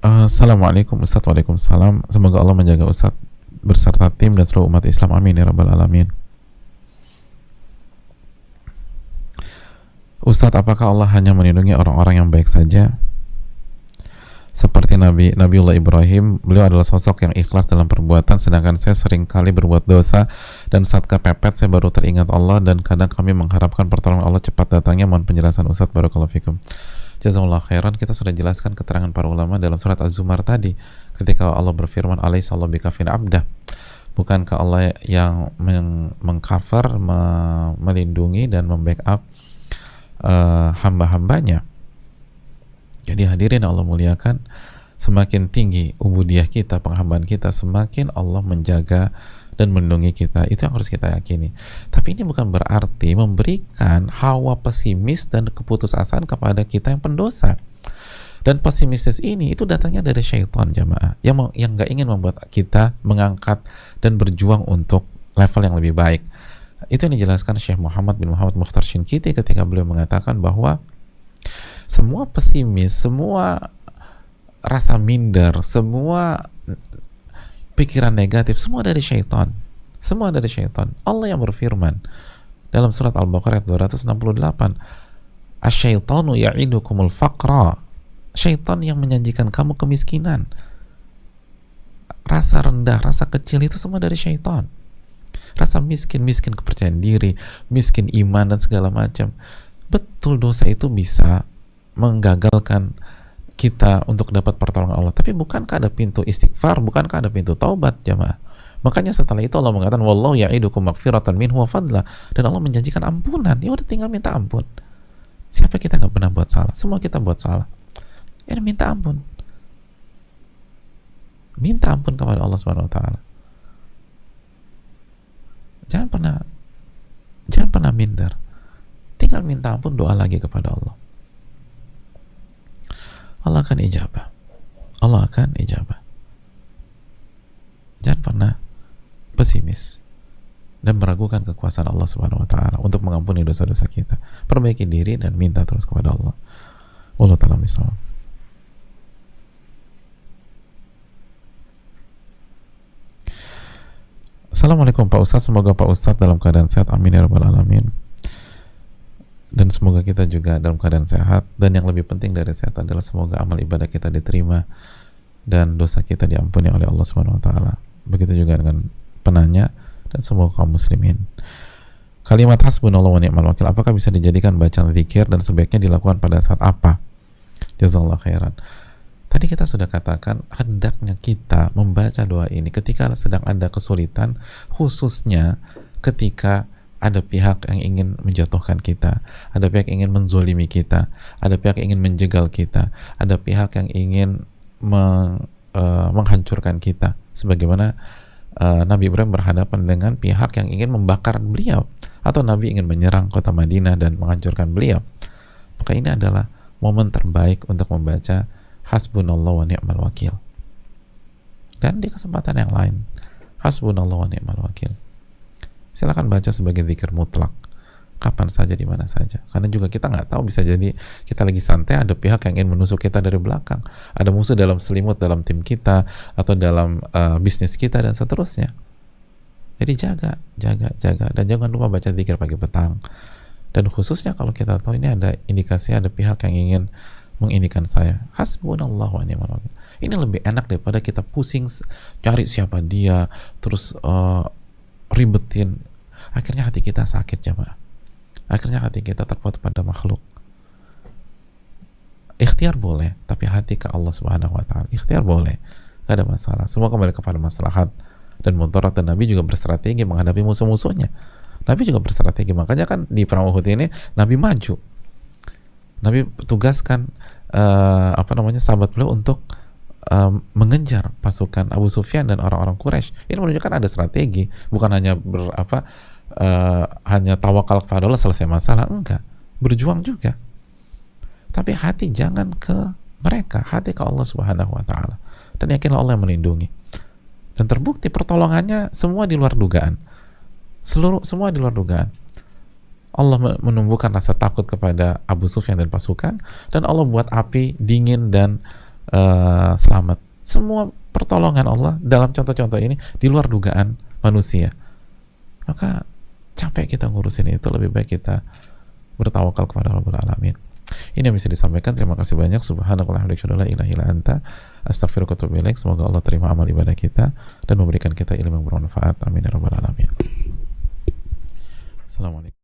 Assalamualaikum Ustaz. Waalaikumsalam. Semoga Allah menjaga Ustaz berserta tim dan seluruh umat Islam, amin ya rabbal alamin. Ustaz, apakah Allah hanya melindungi orang-orang yang baik saja? Seperti Nabiullah Ibrahim, beliau adalah sosok yang ikhlas dalam perbuatan, sedangkan saya sering kali berbuat dosa, dan saat kepepet saya baru teringat Allah, dan kadang kami mengharapkan pertolongan Allah cepat datangnya. Mohon penjelasan Ustaz, barakallahu fikum. Jazakallah khairan. Kita sudah jelaskan keterangan para ulama dalam surat Az-Zumar tadi, ketika Allah berfirman, alayhisallahu bikafin abdah. Bukankah Allah yang mengcover, melindungi dan membackup hamba-hambanya? Jadi hadirin Allah muliakan, semakin tinggi ubudiyah kita, penghambaan kita, semakin Allah menjaga dan melindungi kita. Itu yang harus kita yakini. Tapi ini bukan berarti memberikan hawa pesimis dan keputusasaan kepada kita yang pendosa. Dan pesimistis ini itu datangnya dari syaitan, jamaah, yang nggak ingin membuat kita mengangkat dan berjuang untuk level yang lebih baik. Itu yang dijelaskan Syekh Muhammad bin Muhammad Mukhtar Shinkiti ketika beliau mengatakan bahwa semua pesimis, semua rasa minder, semua pikiran negatif, semua dari syaitan. Semua dari syaitan. Allah yang berfirman dalam surat Al-Baqarah 268, asyaitanu ya'idukumul faqra. Syaitan yang menjanjikan kamu kemiskinan. Rasa rendah, rasa kecil itu semua dari syaitan. Rasa miskin kepercayaan diri, miskin iman dan segala macam. Betul, dosa itu bisa menggagalkan kita untuk dapat pertolongan Allah. Tapi bukankah ada pintu istighfar? Bukankah ada pintu taubat, jamaah? Makanya setelah itu Allah mengatakan, wallahu ya'idukum maghfiratan minhu wa fadla. Dan Allah menjanjikan ampunan. Ya udah, tinggal minta ampun. Siapa kita nggak pernah buat salah? Semua kita buat salah. Ya minta ampun. Minta ampun kepada Allah Subhanahu wa taala. Jangan pernah minder. Tinggal minta ampun, doa lagi kepada Allah. Allah akan ijabah. Allah akan ijabah. Jangan pernah pesimis dan meragukan kekuasaan Allah Subhanahu wa taala untuk mengampuni dosa-dosa kita. Perbaiki diri dan minta terus kepada Allah. Allah taala misal. Assalamualaikum Pak Ustadz, semoga Pak Ustadz dalam keadaan sehat, amin ya rabbal alamin. Dan semoga kita juga dalam keadaan sehat, dan yang lebih penting dari sehat adalah semoga amal ibadah kita diterima dan dosa kita diampuni oleh Allah Subhanahu wa taala. Begitu juga dengan penanya dan semua kaum muslimin. Kalimat hasbunallah wa ni'mal wakil, apakah bisa dijadikan bacaan zikir dan sebaiknya dilakukan pada saat apa? Jazakallahu khairan. Tadi kita sudah katakan hendaknya kita membaca doa ini ketika sedang ada kesulitan, khususnya ketika ada pihak yang ingin menjatuhkan kita, ada pihak yang ingin menzolimi kita, ada pihak yang ingin menjegal kita, ada pihak yang ingin menghancurkan kita, sebagaimana Nabi Ibrahim berhadapan dengan pihak yang ingin membakar beliau, atau Nabi ingin menyerang kota Madinah dan menghancurkan beliau. Maka ini adalah momen terbaik untuk membaca hasbunallah wa ni'mal wakil. Dan di kesempatan yang lain, hasbunallah wa ni'mal wakil, silakan baca sebagai zikir mutlak kapan saja, di mana saja, karena juga kita nggak tahu, bisa jadi kita lagi santai, ada pihak yang ingin menusuk kita dari belakang, ada musuh dalam selimut dalam tim kita atau dalam bisnis kita dan seterusnya. Jadi jaga dan jangan lupa baca zikir pagi petang, dan khususnya kalau kita tahu ini ada indikasi ada pihak yang ingin menginikan saya, hasbunallah wa ni'mal wakil. Ini lebih enak daripada kita pusing cari siapa dia, terus ribetin. Akhirnya hati kita sakit, jemaah. Akhirnya hati kita terpaut pada makhluk. Ikhtiar boleh, tapi hati ke Allah Subhanahu wa taala. Ikhtiar boleh, gak ada masalah. Semua kembali kepada maslahat dan mudarat, dan Nabi juga berstrategi menghadapi musuh-musuhnya. Nabi juga berstrategi, makanya kan di perang Uhud ini Nabi maju. Nabi tugaskan sahabat beliau untuk mengejar pasukan Abu Sufyan dan orang-orang Quraisy. Ini menunjukkan ada strategi, bukan hanya hanya tawakal kepada Allah selesai masalah, enggak, berjuang juga. Tapi hati jangan ke mereka, hati ke Allah Subhanahu wa taala. Dan yakinlah Allah yang melindungi. Dan terbukti pertolongannya semua di luar dugaan. Semua di luar dugaan. Allah menumbuhkan rasa takut kepada Abu Sufyan dan pasukan, dan Allah buat api dingin dan selamat. Semua pertolongan Allah dalam contoh-contoh ini di luar dugaan manusia. Maka capek kita ngurusin itu, lebih baik kita bertawakal kepada Rabbul Alamin. Ini yang bisa disampaikan. Terima kasih banyak. Subhanakallahumma wa bihamdika, la ilaha illa anta, astaghfiruka wa atubu ilaik. Semoga Allah terima amal ibadah kita dan memberikan kita ilmu yang bermanfaat. Amin ya rabbal alamin. Assalamualaikum.